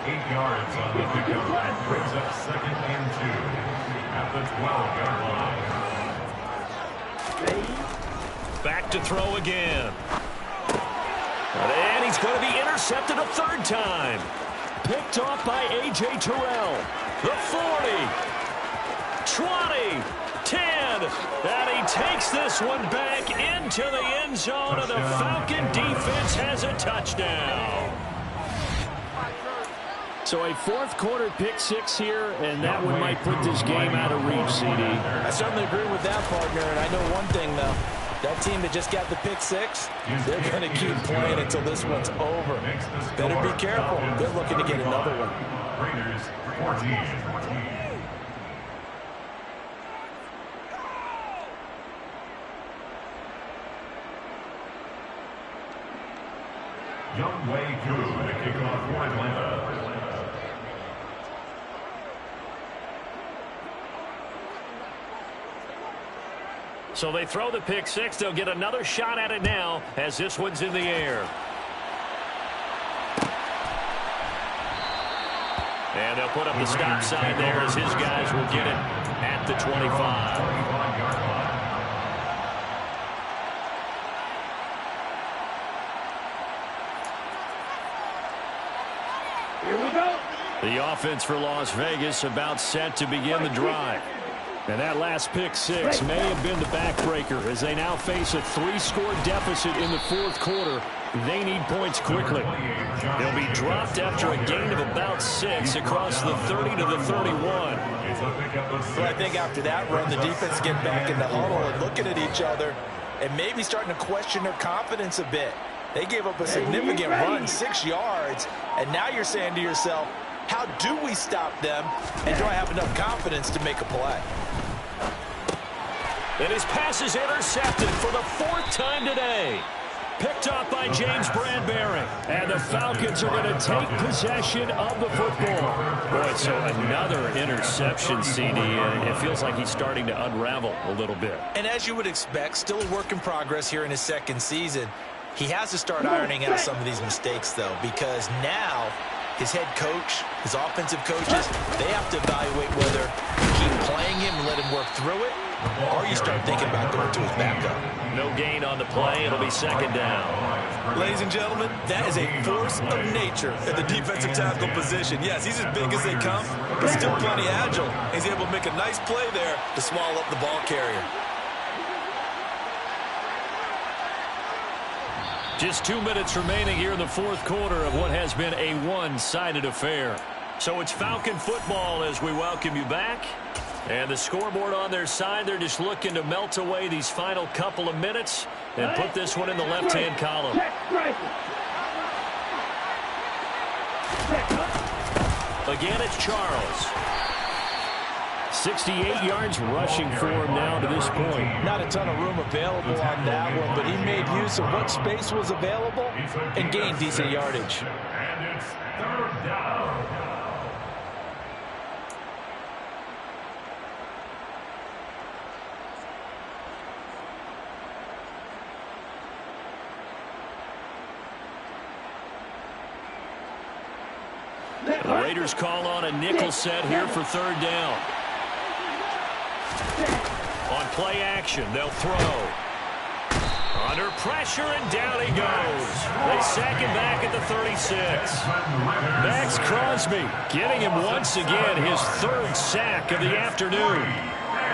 8 yards on the pickup. Brings up 2nd and 2 at the 12-yard line. Back to throw again. And he's going to be intercepted a 3rd time. Picked off by A.J. Terrell. The 40, 20, 10, and he takes this one back into the end zone, and the Falcon defense has a touchdown. So a fourth quarter pick 6 here, and that one might put this game out of reach, CD. I certainly agree with that, partner, and I know one thing, though. That team that just got the pick 6, they're going to keep playing until this one's over. Better be careful. They're looking to get another one. Raiders 14. Young Wei Koo to kick off for Atlanta. So they throw the pick 6. They'll get another shot at it now as this one's in the air. And they'll put up the stop sign there as his guys will get it at the 25. Here we go. The offense for Las Vegas about set to begin the drive. And that last pick 6 may have been the backbreaker as they now face a 3-score deficit in the fourth quarter. They need points quickly. They'll be dropped after a gain of about 6 across the 30 to the 31. Well, I think after that run, the defense get back in the huddle and looking at each other and maybe starting to question their confidence a bit. They gave up a significant run, 6 yards, and now you're saying to yourself, how do we stop them, and do I have enough confidence to make a play? And his pass is intercepted for the 4th time today. Picked off by James Bradbury. And the Falcons are going to take possession of the football. Boy, so another interception, CD. It feels like he's starting to unravel a little bit. And as you would expect, still a work in progress here in his 2nd season. He has to start ironing out some of these mistakes, though, because now his head coach, his offensive coaches, they have to evaluate whether you keep playing him and let him work through it, or you start thinking about going to his backup. No gain on the play. It'll be 2nd down. Ladies and gentlemen, that is a force of nature at the defensive tackle position. Yes, he's as big as they come, but still plenty agile. He's able to make a nice play there to swallow up the ball carrier. Just 2 minutes remaining here in the fourth quarter of what has been a one-sided affair. So it's Falcon football as we welcome you back. And the scoreboard on their side, they're just looking to melt away these final couple of minutes and put this one in the left-hand column. Again, it's Charles. 68 yards rushing for him now to this point. Not a ton of room available on that one, but he made use of what space was available and gained decent yardage. And it's third down. The Raiders call on a nickel set here for third down. On play action, they'll throw. Under pressure, and down he goes. They sack him back at the 36. Max Crosby getting him once again, his third sack of the afternoon.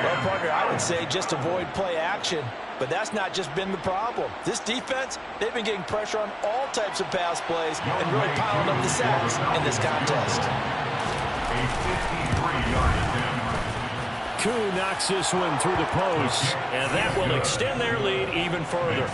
Well, partner, I would say just avoid play action, but that's not just been the problem. This defense, they've been getting pressure on all types of pass plays and really piling up the sacks in this contest. A 53-yard attempt. Koo knocks this one through the post, and that will extend their lead even further.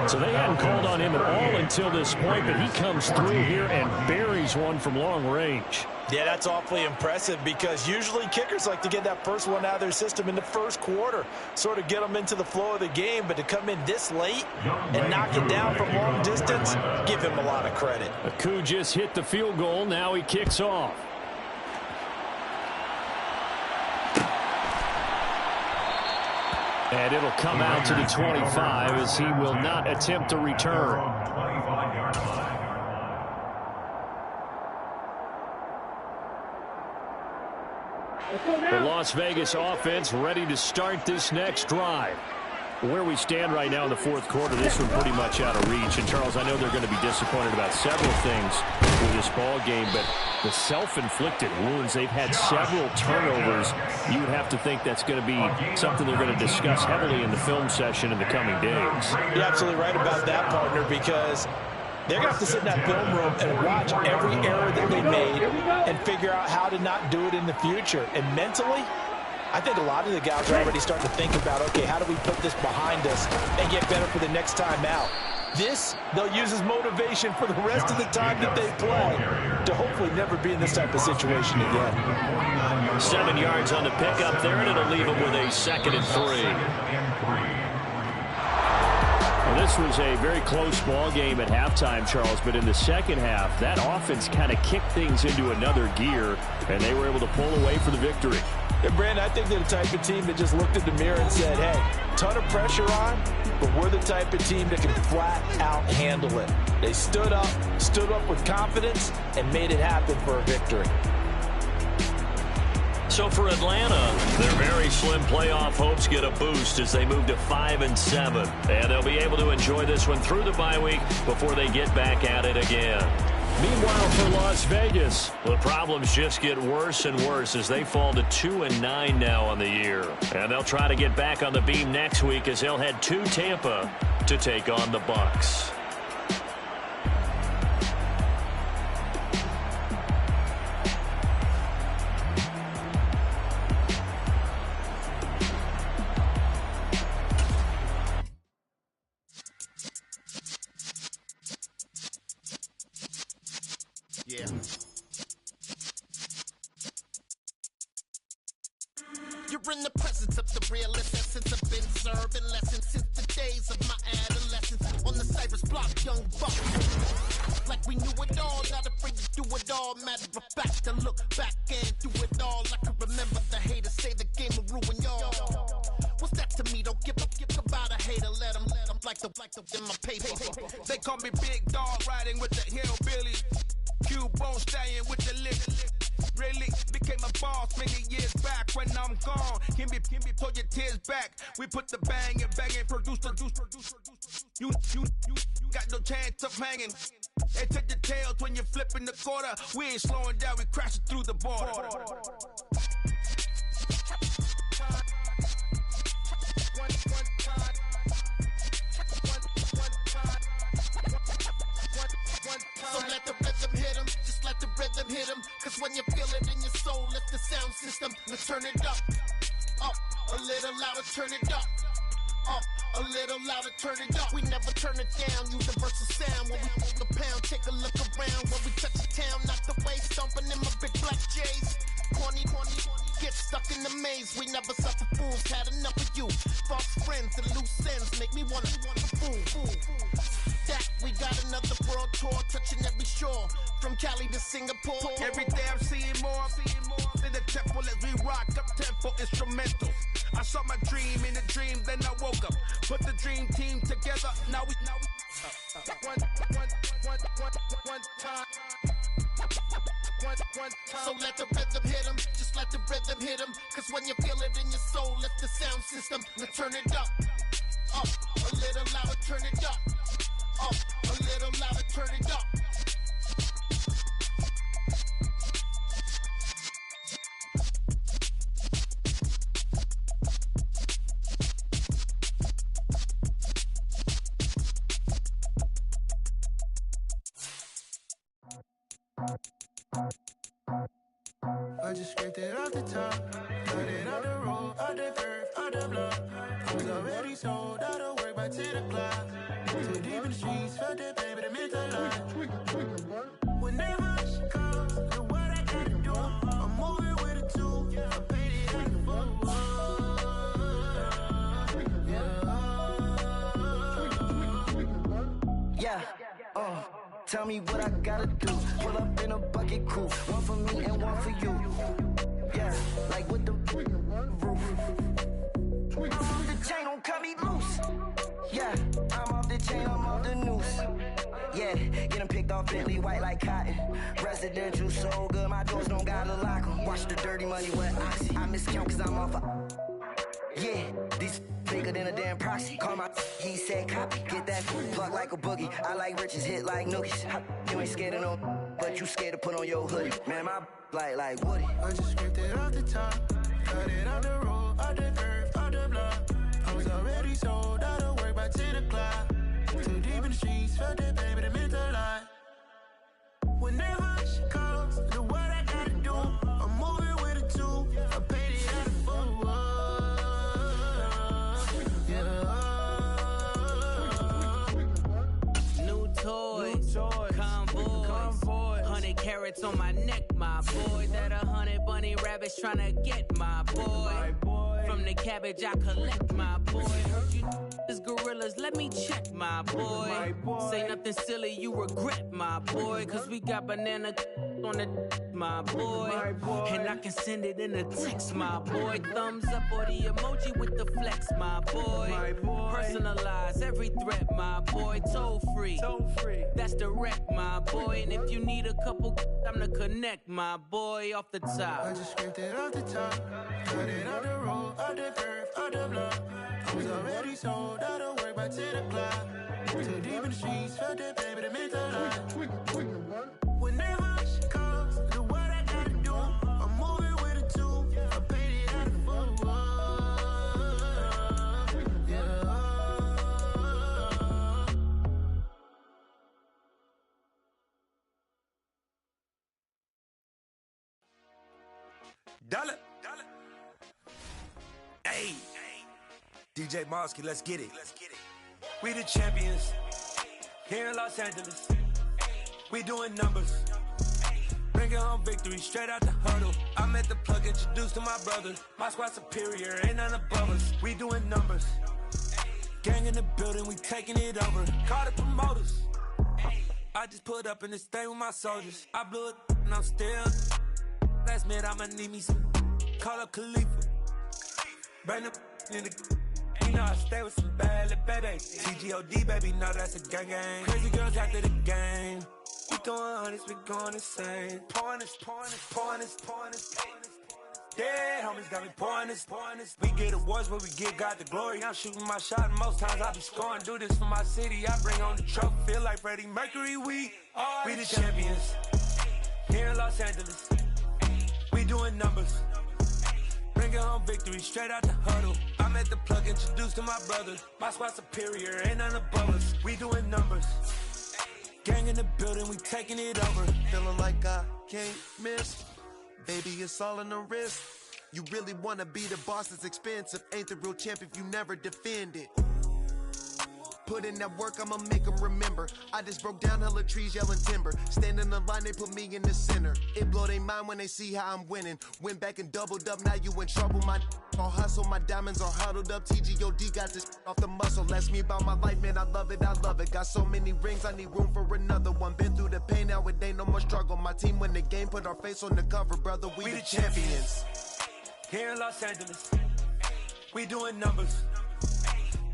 So they hadn't called on him at all until this point, but he comes through here and buries one from long range. Yeah, that's awfully impressive because usually kickers like to get that first one out of their system in the first quarter, sort of get them into the flow of the game, but to come in this late and knock it down from long distance, give him a lot of credit. Koo just hit the field goal. Now he kicks off. And it'll come out to the 25 as he will not attempt to return. The Las Vegas offense ready to start this next drive. Where we stand right now in the fourth quarter, this one pretty much out of reach. And, Charles, I know they're going to be disappointed about several things with this ball game, but the self-inflicted wounds, they've had several turnovers. You would have to think that's going to be something they're going to discuss heavily in the film session in the coming days. You're absolutely right about that, partner, because they're going to have to sit in that film room and watch every error that they made and figure out how to not do it in the future. And mentally, I think a lot of the guys are already starting to think about, okay, how do we put this behind us and get better for the next time out? This, they'll use as motivation for the rest of the time that they play to hopefully never be in this type of situation again. 7 yards on the pickup there, and it'll leave them with a 2nd and 3. Well, this was a very close ball game at halftime, Charles, but in the second half, that offense kind of kicked things into another gear, and they were able to pull away for the victory. And Brandon, I think they're the type of team that just looked in the mirror and said, hey, ton of pressure on, but we're the type of team that can flat out handle it. They stood up with confidence, and made it happen for a victory. So for Atlanta, their very slim playoff hopes get a boost as they move to 5-7. And they'll be able to enjoy this one through the bye week before they get back at it again. Meanwhile, for Las Vegas, the problems just get worse and worse as they fall to 2-9 now on the year. And they'll try to get back on the beam next week as they'll head to Tampa to take on the Bucs. Yeah. You're in the presence of the realest essence. I've been serving lessons since the days of my adolescence. On the Cypress block, young buck. Like we knew it all, not afraid to do it all. Matter of fact, to look back and do it all. I can remember the haters say the game will ruin y'all. What's that to me? Don't give about a hater. Let them like the in my paper. They call me Big Dog, riding with the hillbilly. Q-Bone stallion with the lick. Really became a boss many years back. When I'm gone, can be pull your tears back. We put the bang and produce. You got no chance of hanging. They take the tails when you're flipping the quarter. We ain't slowing down, we crashing through the border. So let the rhythm hit him, just let the rhythm hit him. Cause when you feel it in your soul, lift the sound system. Now turn it up, a little louder, turn it up, a little louder, turn it up. We never turn it down, universal sound. When we hold the pound, take a look around. When we touch the town, knock the way, stomping in my big black J's. Corny, get stuck in the maze. days, we never suffer fools. Had enough of you. False friends and loose ends make me wanna fool. That we got another world tour, touching every shore, from Cali to Singapore. Every day I'm seeing more in the temple as we rock up tempo instrumentals. I saw my dream in a dream, then I woke up. Put the dream team together. Now we one time. So let the rhythm hit 'em, just let the rhythm hit 'em. Cause when you feel it in your soul, lift the sound system. Now turn it up, a little louder, turn it up, a little louder, turn it up. I just scraped it off the top, cut it on the road, on the curve, on the block. I was already sold, out of work by 10 o'clock. Too deep in the streets, felt that baby, the mental line. Whenever she calls, know what I gotta do. I'm moving with a two, I paid it out of full. Yeah, tell me what I gotta do. Pull up in a bucket crew, one for me and one for you. Yeah, like with the roof. I'm off the chain, don't cut me loose. Yeah, I'm off the chain, I'm off the noose. Yeah, get them picked off Bentley, white like cotton. Residential so good, my doors don't gotta lock 'em. Watch the dirty money with oxy. I miscount cause I'm off a... Yeah, these bigger than a damn proxy. Call my he said copy. Get that plug like a boogie. I like riches, hit like nookies. You ain't scared of no, but you scared to put on your hoodie. Man, my like Woody. I just scraped it off the top, cut it on the road, on the curve, on the block. I was already sold, out of work by 10 o'clock. Too deep in the streets, felt that baby, the mental line. Whenever she calls, know what I gotta do. I'm moving with a two, I paid it out of full. New toys, convoys, 100 carats on my neck, my boy. That 100 bunny rabbits tryna get my boy. From the cabbage I collect, my boy. Heard you is gorillas, let me check, my boy. Say nothing silly, you regret, my boy. Cause we got banana on the my boy. And I can send it in a text, my boy. Thumbs up or the emoji with the flex, my boy. Personalize every threat, my boy. Toll free, that's direct, my boy. And if you need a couple, I'm the connect, my boy. Off the top, I just scraped it off the top, cut it on the road, on the curve, on the block. I was already sold, out of work by 10 o'clock. Too deep in the streets, felt that baby, the mental line. Whenever she calls, know what I gotta do. I'm moving with a two, I paid it out of full. Dollar. Hey, DJ Mosky, let's get it. We the champions here in Los Angeles. We doing numbers, bringing home victory straight out the huddle. I'm at the plug, introduced to my brother. My squad superior, ain't none above us. We doing numbers, gang in the building, we taking it over. Call the promoters. I just put up in this thing with my soldiers. I blew it and I'm still. Last minute I'ma need me some. Call up Khalifa. Bring up in the. You know I stay with some bad little baby. TGOD baby, know that's a gang gang. Crazy girls after the game. We going honest, we going insane. Pouring this. Yeah, homies got me pouring this. We get awards, but we give God the glory. I'm shooting my shot, and most times I be scoring. Do this for my city, I bring on the trophy. Feel like Freddie Mercury, we the champions here in Los Angeles. We doing numbers, bringing home victory straight out the huddle. I'm at the plug, introduced to my brother. My squad superior, ain't none above us. We doing numbers, gang in the building, we taking it over. Feeling like I can't miss. Baby, it's all in the wrist. You really wanna be the boss, it's expensive. Ain't the real champ if you never defend it. put in that work, I'ma make them remember. I just broke down hella trees, yelling timber. Stand in the line, they put me in the center. It blow their mind when they see how I'm winning. Went back and doubled up, now you in trouble. My all hustle, my diamonds are huddled up. TGOD got this off the muscle. Ask me about my life, man, I love it, I love it. Got so many rings, I need room for another one. Been through the pain, now it ain't no more struggle. My team win the game, put our face on the cover, brother, we the champions. Here in Los Angeles, we doing numbers.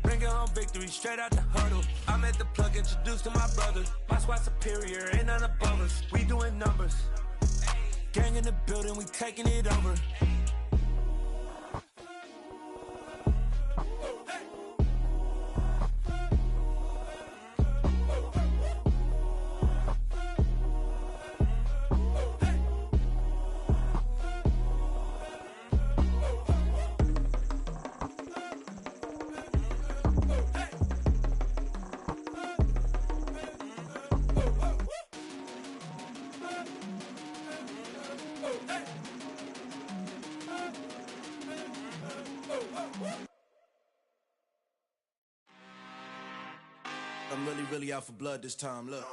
Bringing home victory straight out the huddle. I'm at the plug, introduced to my brother. My squad superior, ain't none above us. We doing numbers. Gang in the building, we taking it over. I'm really out for blood this time, look.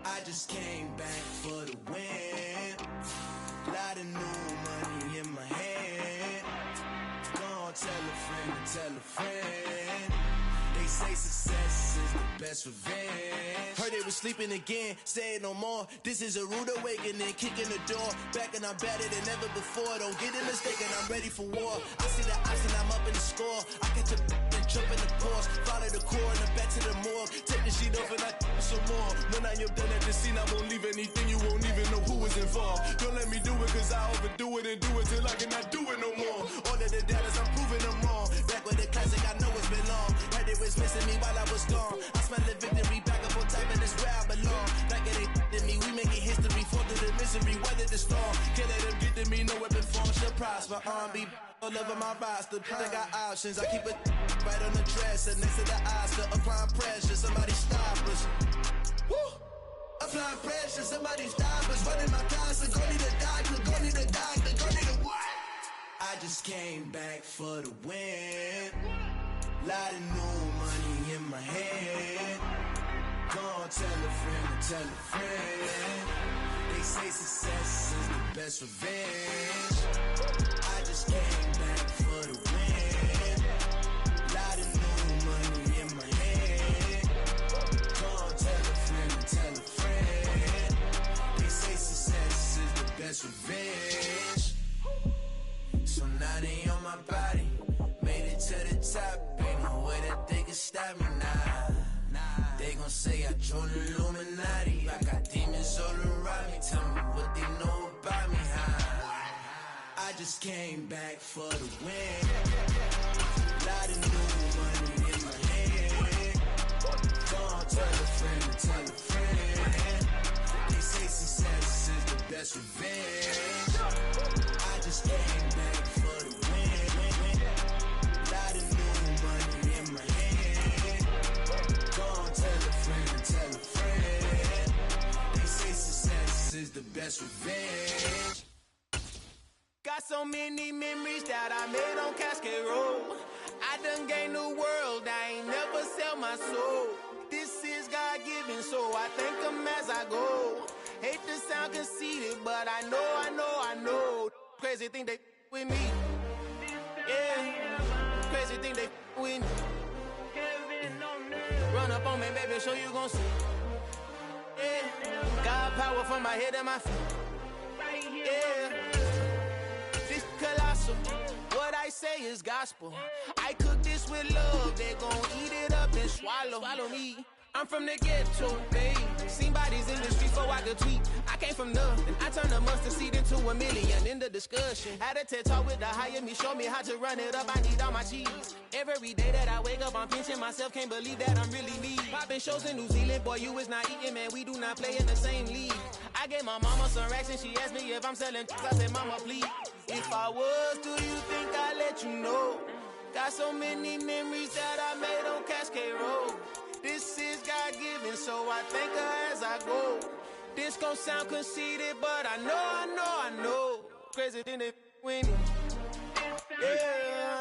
I just came back for the win. Lot of new money in my hand. Gonna tell a friend to tell a friend. They say success is the best revenge. Heard they was sleeping again, say it no more. This is a rude awakening, kicking the door. Back and I'm better than ever before. Don't get it mistaken, I'm ready for war. I see the option, I'm up in the score. I catch a and jump in the course. Follow the core and then back to the morgue. Take the sheet off and I some more. When I am done at the scene, I won't leave anything. You won't even know who was involved. Don't let me do it, cause I overdo it and do it till I cannot do it no more. All of the doubters, I'm proving them wrong. Back with the classic, I know it's been long. Heard it was missing me while I was gone. I smell the victory back up on top, and it's where I belong. Like it ain't to me, we making history. Fall through the misery, weather the storm. Can't let them get to me, no weapon form shall prosper. R&B all over my roster. I got options, I keep it right on the dresser. Next to the Oscar, applying pressure. Somebody stop us. Woo! Applying pressure, somebody stop us. Running my closet, go need a doctor, go need a doctor, go need a what? I just came back for the win. Lot of new money in my hand. Gonna tell a friend to tell a friend. They say success is the best revenge. I just came back for the win. Lot of new money in my hand. Gonna tell a friend to tell a friend. They say success is the best revenge. So now they on my body. Made it to the top. Ain't no way that they can stop me now. They gon' say I joined the Illuminati. I got demons all around me. Tell me what they know about me, huh? I just came back for the win. Lot of new money in my hand. Gonna tell a friend to tell a friend. They say success is the best revenge. I just came back for the win. Lot of new money in my hand. Gonna tell a friend to tell a friend. They say success is the best revenge. Got so many memories that I made on Cascade Road. I done gained the world, I ain't never sell my soul. This is God-given, so I thank him as I go. Hate to sound conceited, but I know. Crazy thing they with me. Yeah, crazy thing they with me. Run up on me, baby, show you gon' see. Yeah, God power from my head and my feet. Yeah. Colossal. What I say is gospel. I cook this with love. They gon' eat it up and swallow me. I'm from the ghetto, babe. Seen bodies in the streets so I could tweet. I came from nothing. I turned a mustard seed into a million. In the discussion, had a TED talk with the higher me. Show me how to run it up. I need all my cheese. Every day that I wake up, I'm pinching myself. Can't believe that I'm really me. Popping shows in New Zealand, boy, you is not eating, man. We do not play in the same league. I gave my mama some racks and she asked me if I'm selling. I said, mama, please. If I was, do you think I'd let you know? Got so many memories that I made on Cascade Road. This is God-given, so I thank her as I go. This gon' sound conceited, but I know. Crazy thing they winning. Yeah.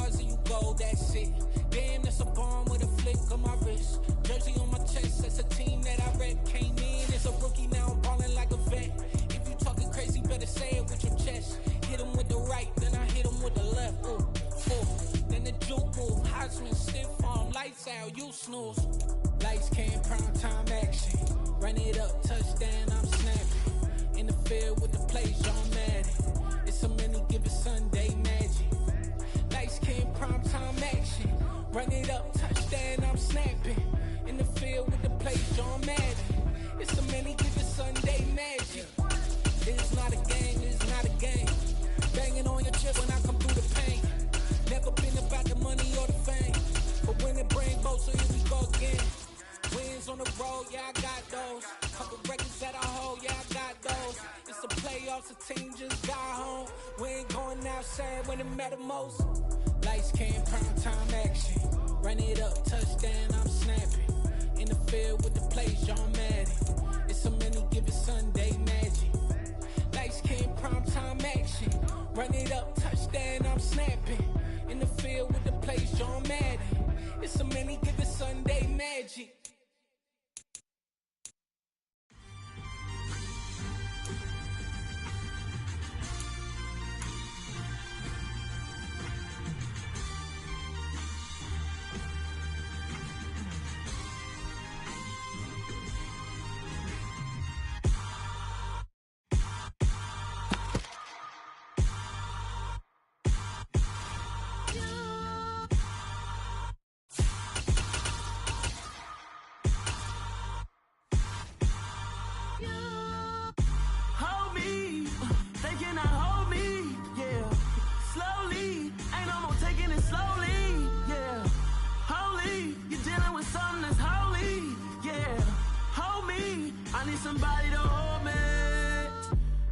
stars and you go, that's it. Damn, that's a bomb with a flick on my wrist. Jersey on my chest, that's a team that I rep. Came in as a rookie, now I'm ballin' like a vet. If you talking crazy, better say it with your chest. Hit him with the right, then I hit him with the left. Ooh, ooh. Then the juke move, Heisman stiff arm, lights out, you snooze. Lights came, prime time action. Run it up, touchdown, I'm snapping. In the field with the plays, John Madden. It's a many given Sunday magic. Lights came, prime time action. Run it up, touchdown, I'm snapping. In the field with the plays, John Madden. It's a many given Sunday magic. It's not a game, it's not a game. Banging on your chip when I come through the pain. Never been about the money or the fame. But when it bring both, so here we go again. Wins on the road, yeah, I got those. Couple records that I hold, yeah, I got those. It's the playoffs, the team just got home. We ain't going outside when it matter most. Lights came, prime time action. Run it up, touchdown, I'm snapping. In the field with the plays, John Madden. It's a many given Sunday magic. Lights came, prime time action. Run it up, touchdown, I'm snapping. In the field with the plays, John Madden. It's a many given Sunday magic. Somebody to hold me.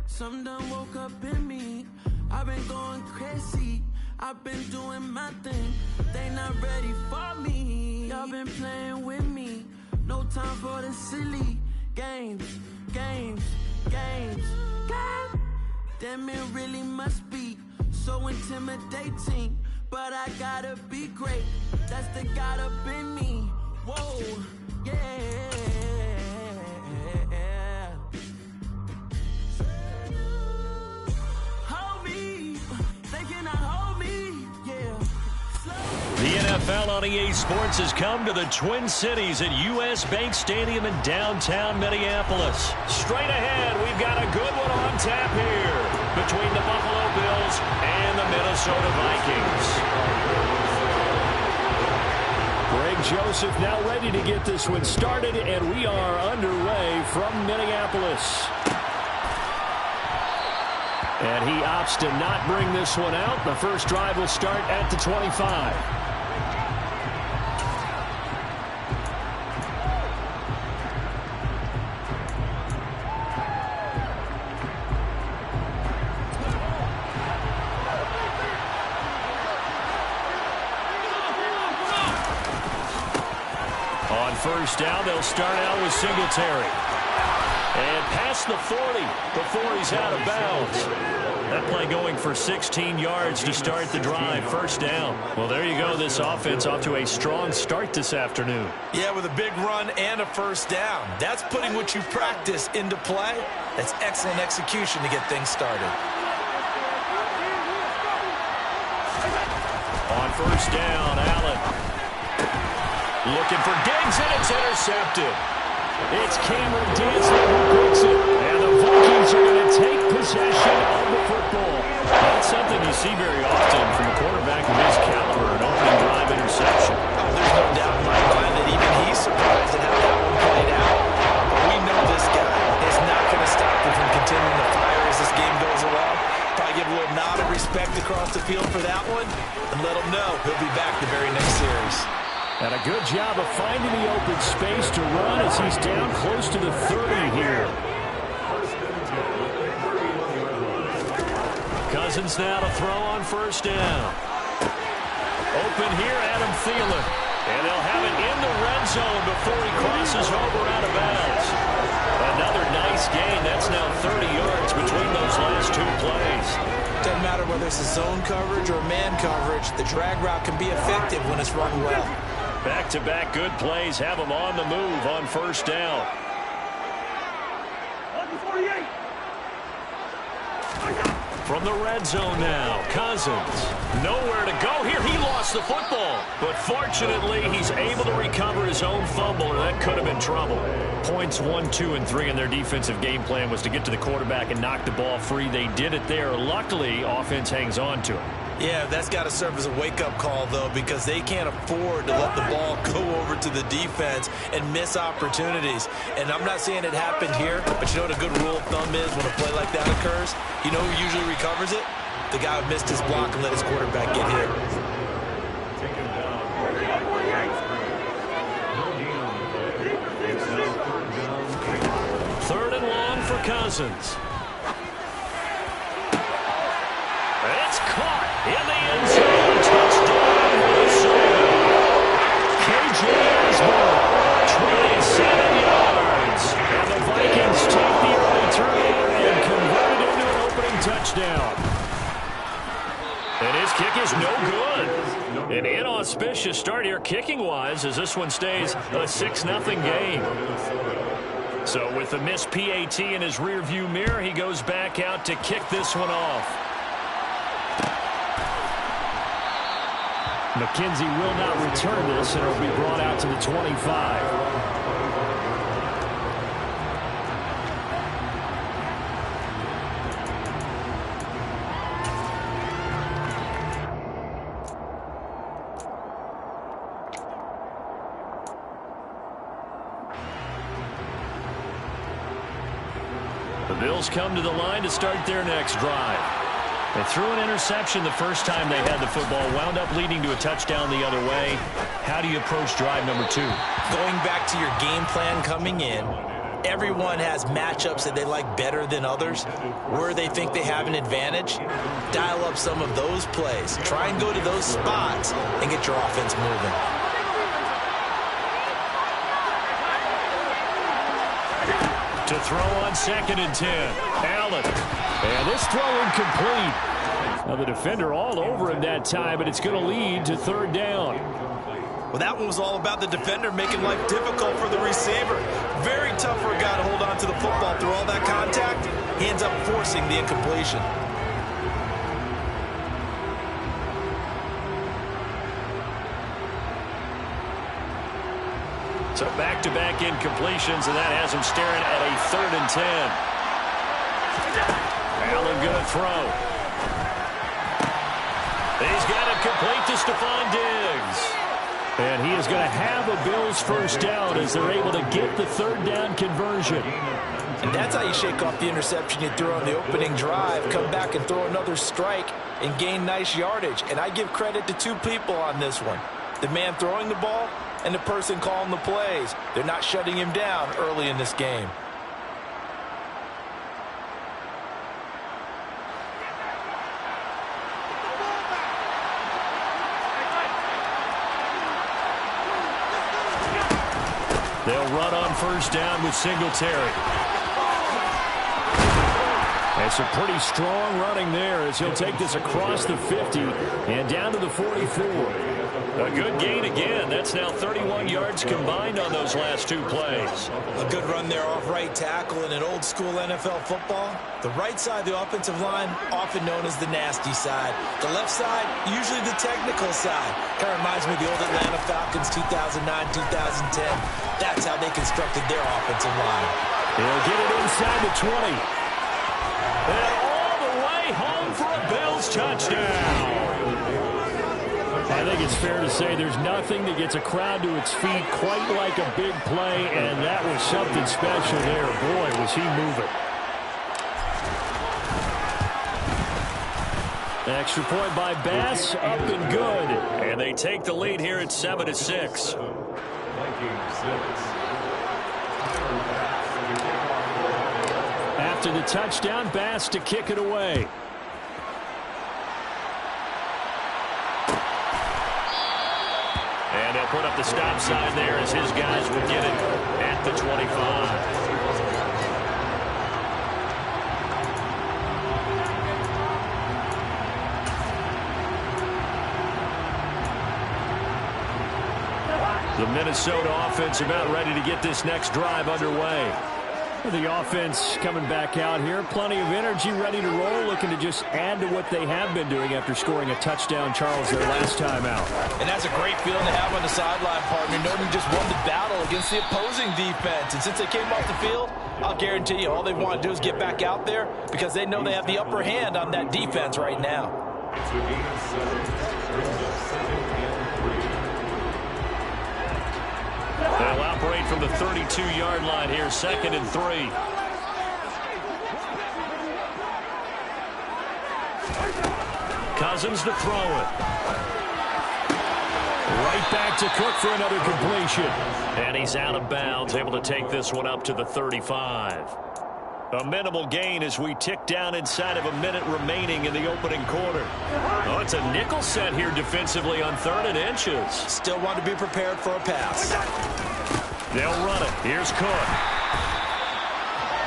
Some done woke up in me. I've been going crazy. I've been doing my thing. They not ready for me. Y'all been playing with me. No time for the silly games. Games. God damn, it really must be so intimidating. But I gotta be great. That's the God up in me. Whoa, yeah. The NFL on EA Sports has come to the Twin Cities at U.S. Bank Stadium in downtown Minneapolis. Straight ahead, we've got a good one on tap here between the Buffalo Bills and the Minnesota Vikings. Greg Joseph now ready to get this one started, and we are underway from Minneapolis. And he opts to not bring this one out. The first drive will start at the 25. On first down, they'll start out with Singletary. And past the 40 before he's out of bounds. That play going for 16 yards to start the drive. First down. Well, there you go. This offense off to a strong start this afternoon. Yeah, with a big run and a first down. That's putting what you practice into play. That's excellent execution to get things started. On first down, Allen. Looking for Diggs, and it's intercepted. It's Cameron Dantzler who picks it. And the Vikings are going to take possession of the football. That's something you see very often from a quarterback of his caliber, an opening drive interception. Oh, there's no doubt in my mind that even he's surprised at how that one played out. But we know this guy is not going to stop him from continuing to fire as this game goes along. Probably give a little nod of respect across the field for that one and let him know he'll be back the very next series. And a good job of finding the open space to run as he's down close to the 30 here. Cousins now to throw on first down. Open here, Adam Thielen. And they'll have it in the red zone before he crosses over out of bounds. Another nice gain. That's now 30 yards between those last two plays. Doesn't matter whether it's a zone coverage or man coverage, the drag route can be effective when it's run well. Back-to-back good plays have them on the move on first down. From the red zone now, Cousins. Nowhere to go here. He lost the football. But fortunately, he's able to recover his own fumble, or that could have been trouble. Points 1, 2, and 3 in their defensive game plan was to get to the quarterback and knock the ball free. They did it there. Luckily, offense hangs on to it. Yeah, that's got to serve as a wake-up call, though, because they can't afford to let the ball go over to the defense and miss opportunities. And I'm not saying it happened here, but you know what a good rule of thumb is when a play like that occurs? You know who usually recovers it? The guy who missed his block and let his quarterback get hit. Third and long for Cousins. It's caught in the end zone. Touchdown, Minnesota. KJ Osborne, 27 yards. And the Vikings take the early turnover and convert it into an opening touchdown. And his kick is no good. An inauspicious start here kicking-wise as this one stays a 6-0 game. So with the missed PAT in his rearview mirror, he goes back out to kick this one off. McKenzie will not return this, and it'll be brought out to the 25. The Bills come to the line to start their next drive. They threw an interception the first time they had the football, wound up leading to a touchdown the other way. How do you approach drive number 2? Going back to your game plan coming in, everyone has matchups that they like better than others. Where they think they have an advantage, dial up some of those plays. Try and go to those spots and get your offense moving. To throw on 2nd and 10. Allen. And this throw incomplete. Now the defender all over him that time, but it's going to lead to 3rd down. Well, that one was all about the defender making life difficult for the receiver. Very tough for a guy to hold on to the football through all that contact. He ends up forcing the incompletion. So back-to-back incompletions, and that has him staring at a 3rd and 10. Allen going to throw. He's got it complete to Stephon Diggs. And he is going to have a Bills first down as they're able to get the 3rd down conversion. And that's how you shake off the interception you threw on the opening drive, come back and throw another strike and gain nice yardage. And I give credit to 2 people on this one. The man throwing the ball and the person calling the plays. They're not shutting him down early in this game. They'll run on first down with Singletary. And some pretty strong running there as he'll take this across the 50 and down to the 44. A good gain again. That's now 31 yards combined on those last 2 plays. A good run there off right tackle in an old school NFL football. The right side of the offensive line, often known as the nasty side. The left side, usually the technical side. Kind of reminds me of the old Atlanta Falcons 2009-2010. That's how they constructed their offensive line. He'll get it inside the 20. And all the way home for a Bills touchdown. I think it's fair to say there's nothing that gets a crowd to its feet quite like a big play, and that was something special there. Boy, was he moving. Extra point by Bass, up and good. And they take the lead here at 7-6. After the touchdown, Bass to kick it away. And they'll put up the stop sign there as his guys will get it at the 25. Minnesota offense about ready to get this next drive underway. The offense coming back out here. Plenty of energy, ready to roll, looking to just add to what they have been doing after scoring a touchdown, Charles, their last time out. And that's a great feeling to have on the sideline, partner, knowing you just won the battle against the opposing defense. And since they came off the field, I'll guarantee you all they want to do is get back out there because they know they have the upper hand on that defense right now. It's a gain of 7. Brings up 2nd and 3. They'll operate from the 32-yard line here, 2nd and 3. Cousins to throw it. Right back to Cook for another completion. And he's out of bounds, able to take this one up to the 35. A minimal gain as we tick down inside of a minute remaining in the opening quarter. Oh, it's a nickel set here defensively on 3rd and inches. Still want to be prepared for a pass. They'll run it. Here's Cook.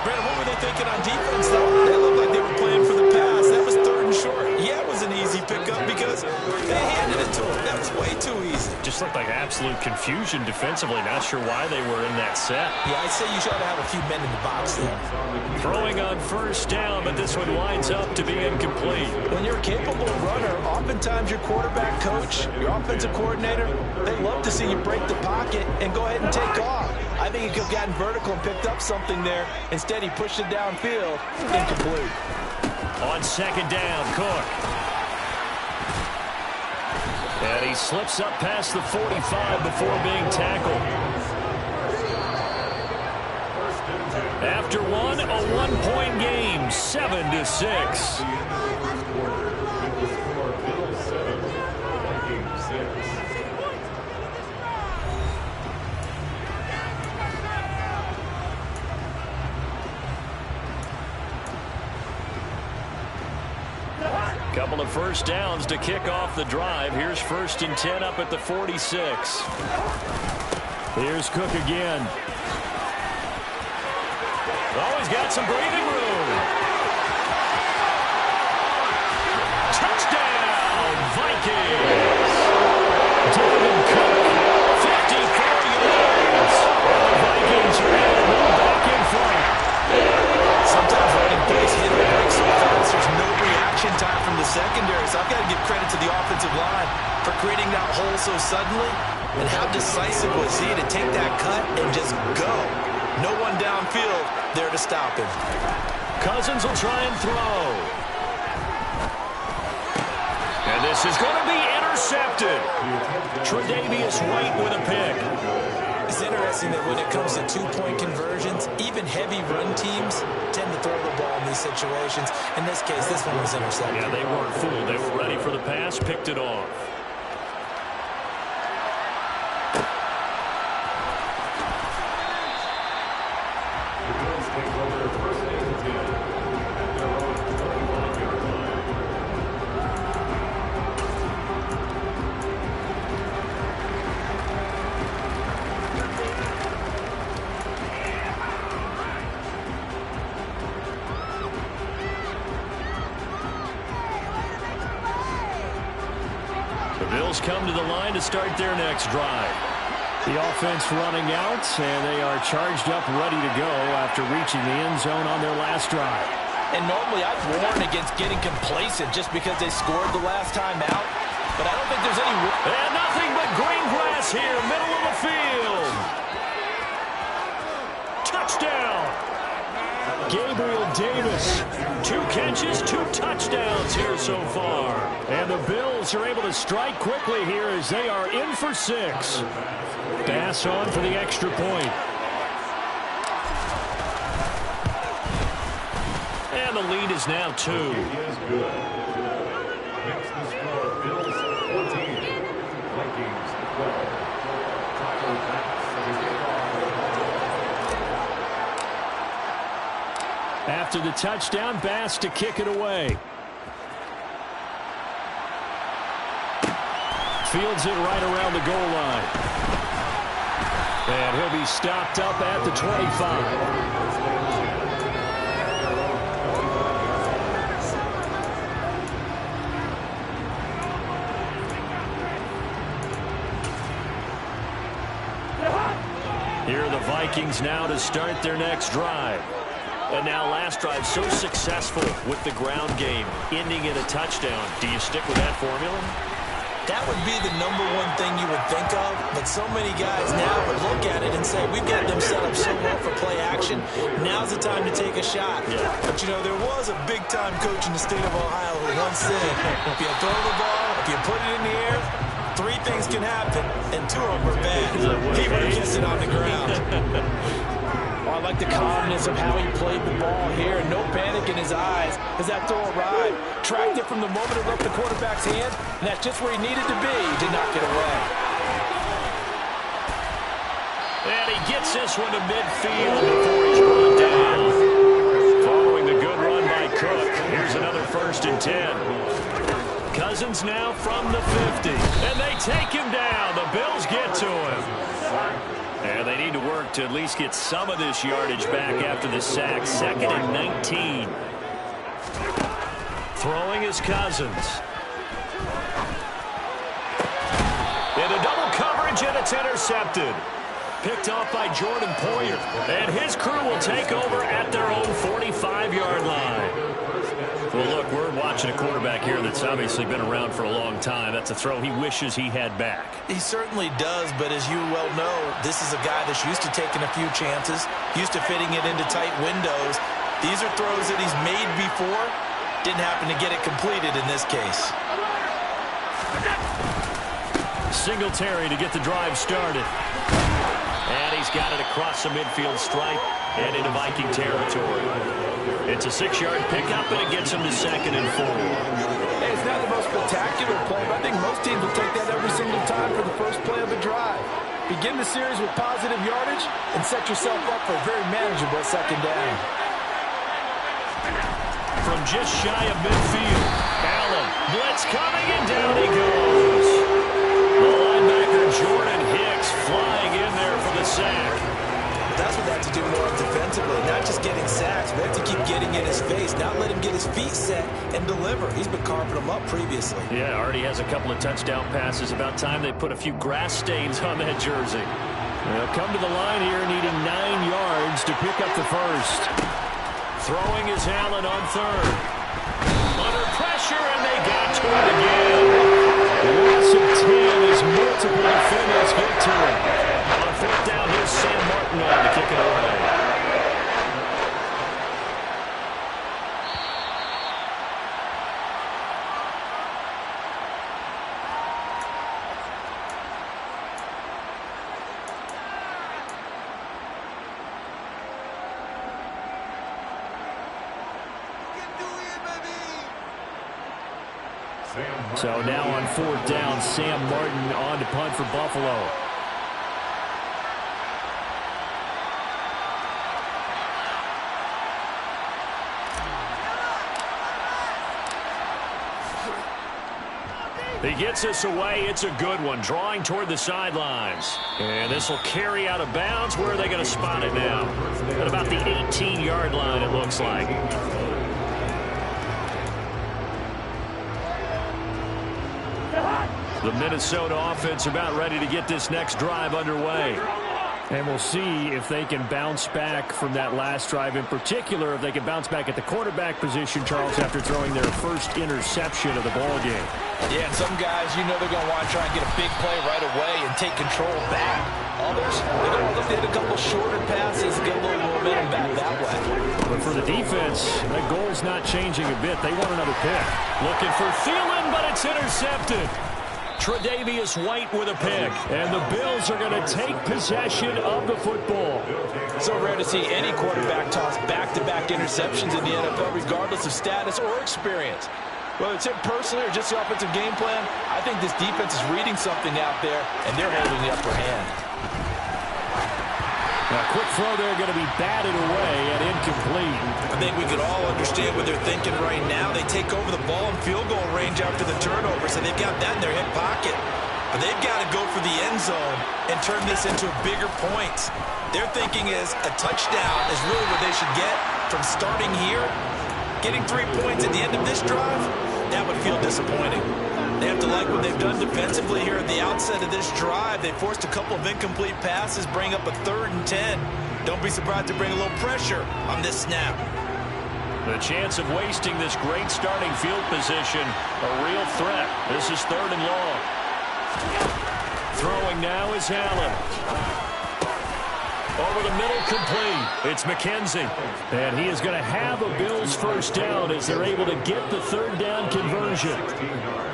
Brandon, what were they thinking on defense, though? They looked like they were playing for the pass. That was 3rd and short. Yeah, it was an easy pickup because they handed it to him. That was way too easy. Just looked like absolute confusion defensively. Not sure why they were in that set. Yeah, I'd say you should have a few men in the box there. Throwing on 1st down, but this one winds up to be incomplete. When you're a capable runner, oftentimes your quarterback coach, your offensive coordinator, they love to see you break the pocket and go ahead and take off. I think he could have gotten vertical and picked up something there. Instead, he pushed it downfield. Incomplete. On 2nd down, Cook. And he slips up past the 45 before being tackled. After one, a 1-point game, 7-6. Couple of 1st downs to kick off the drive. Here's 1st and 10 up at the 46. Here's Cook again. Oh, he's got some breathing room. Touchdown, Vikings. David Cook, 54 yards. The Vikings are able to move back in front. Sometimes running plays hit the brakes so fast there's no reaction time from the secondary. So I've got to give credit to the offensive line for creating that hole so suddenly. And how decisive was he to take that cut and just go. No one downfield there to stop him. Cousins will try and throw. And this is going to be intercepted. Tre'Davious White with a pick. It's interesting that when it comes to 2-point conversions, even heavy run teams tend to throw the ball in these situations. In this case, this one was intercepted. Yeah, they weren't fooled. They were ready for the pass, picked it off. Come to the line to start their next drive. The offense running out, and they are charged up, ready to go after reaching the end zone on their last drive. And normally I'd warn against getting complacent just because they scored the last time out, but I don't think there's any... And nothing but green grass here, middle of the field. Touchdown. Gabriel Davis, 2 catches, 2 touchdowns here so far. And the Bills are able to strike quickly here as they are in for 6. Bass on for the extra point. And the lead is now 2. Is good. Makes the score Bills 14, Vikings 12. Taco pass to the After the touchdown, Bass to kick it away. Fields it right around the goal line. And he'll be stopped up at the 25. Vikings now to start their next drive. And now last drive so successful with the ground game, ending in a touchdown. Do you stick with that formula? That would be the number one thing you would think of, but so many guys now would look at it and say, we've got them set up so well for play action, now's the time to take a shot. Yeah. But, you know, there was a big-time coach in the state of Ohio who once said, if you throw the ball, if you put it in the air, 3 things can happen, and 2 of them are bad. He would have kissed it on the ground. I like the calmness of how he played the ball here. No panic in his eyes as that throw arrived. Tracked it from the moment it left the quarterback's hand, and that's just where he needed to be. He did not get away. And he gets this one to midfield before he's brought down. Following the good run by Cook, here's another 1st and 10. Cousins now from the 50, and they take him down. The Bills get to him. And they need to work to at least get some of this yardage back after the sack. 2nd and 19. Throwing is Cousins. Into double coverage, and it's intercepted. Picked off by Jordan Poyer. And his crew will take over at their own 45-yard line. Well, look, we're watching a quarterback here that's obviously been around for a long time. That's a throw he wishes he had back. He certainly does, but as you well know, this is a guy that's used to taking a few chances, used to fitting it into tight windows. These are throws that he's made before. Didn't happen to get it completed in this case. Singletary to get the drive started. And he's got it across the midfield stripe and into Viking territory. It's a 6-yard pickup, and it gets him to 2nd and 4. Hey, it's not the most spectacular play, but I think most teams will take that every single time for the first play of a drive. Begin the series with positive yardage and set yourself up for a very manageable 2nd down. From just shy of midfield, Allen, blitz coming, and down he goes. The linebacker Jordan Hicks flying in there for the sack. That's what they have to do more defensively, not just getting sacks, but have to keep getting in his face, not let him get his feet set and deliver. He's been carving them up previously. Yeah, already has a couple of touchdown passes. About time they put a few grass stains on that jersey. They'll come to the line here needing 9 yards to pick up the 1st. Throwing is Allen on 3rd. Under pressure, and they got to it again. Loss of 10 as multiple defenders get to him. On 4th down, here's Sam Martin on to kick it away. So now on 4th down, Sam Martin on to punt for Buffalo. He gets us away. It's a good one. Drawing toward the sidelines. And this will carry out of bounds. Where are they going to spot it now? At about the 18-yard line, it looks like. The Minnesota offense about ready to get this next drive underway. And we'll see if they can bounce back from that last drive. In particular, if they can bounce back at the quarterback position, Charles, after throwing their first interception of the ballgame. Yeah, and some guys, you know they're going to want to try and get a big play right away and take control back. Others, they're going to look to hit a couple shorter passes and get a little momentum back that way. But for the defense, that goal's not changing a bit. They want another pick. Looking for Thielen, but it's intercepted. Tre'Davious White with a pick, and the Bills are going to take possession of the football. So rare to see any quarterback toss back-to-back interceptions in the NFL, regardless of status or experience. Whether it's him personally or just the offensive game plan, I think this defense is reading something out there, and they're holding the upper hand. A quick throw there going to be batted away and incomplete. I think we could all understand what they're thinking right now. They take over the ball in field goal range after the turnover, so they've got that in their hip pocket. But they've got to go for the end zone and turn this into bigger points. Their thinking is a touchdown is really what they should get from starting here. Getting 3 points at the end of this drive, that would feel disappointing. They have to like what they've done defensively here at the outset of this drive. They forced a couple of incomplete passes, bring up a 3rd and 10. Don't be surprised to bring a little pressure on this snap. The chance of wasting this great starting field position, a real threat. This is 3rd and long. Throwing now is Allen. Over the middle, complete. It's McKenzie. And he is going to have a Bills first down as they're able to get the 3rd down conversion.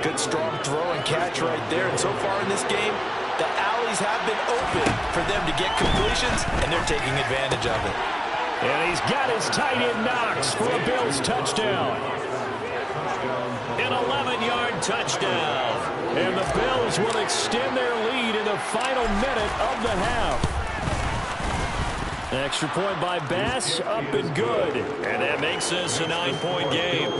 Good strong throw and catch right there. And so far in this game, the alleys have been open for them to get completions, and they're taking advantage of it. And he's got his tight end Knox for a Bills touchdown. An 11-yard touchdown. And the Bills will extend their lead in the final minute of the half. Extra point by Bass, up and good. And that makes this a 9-point game.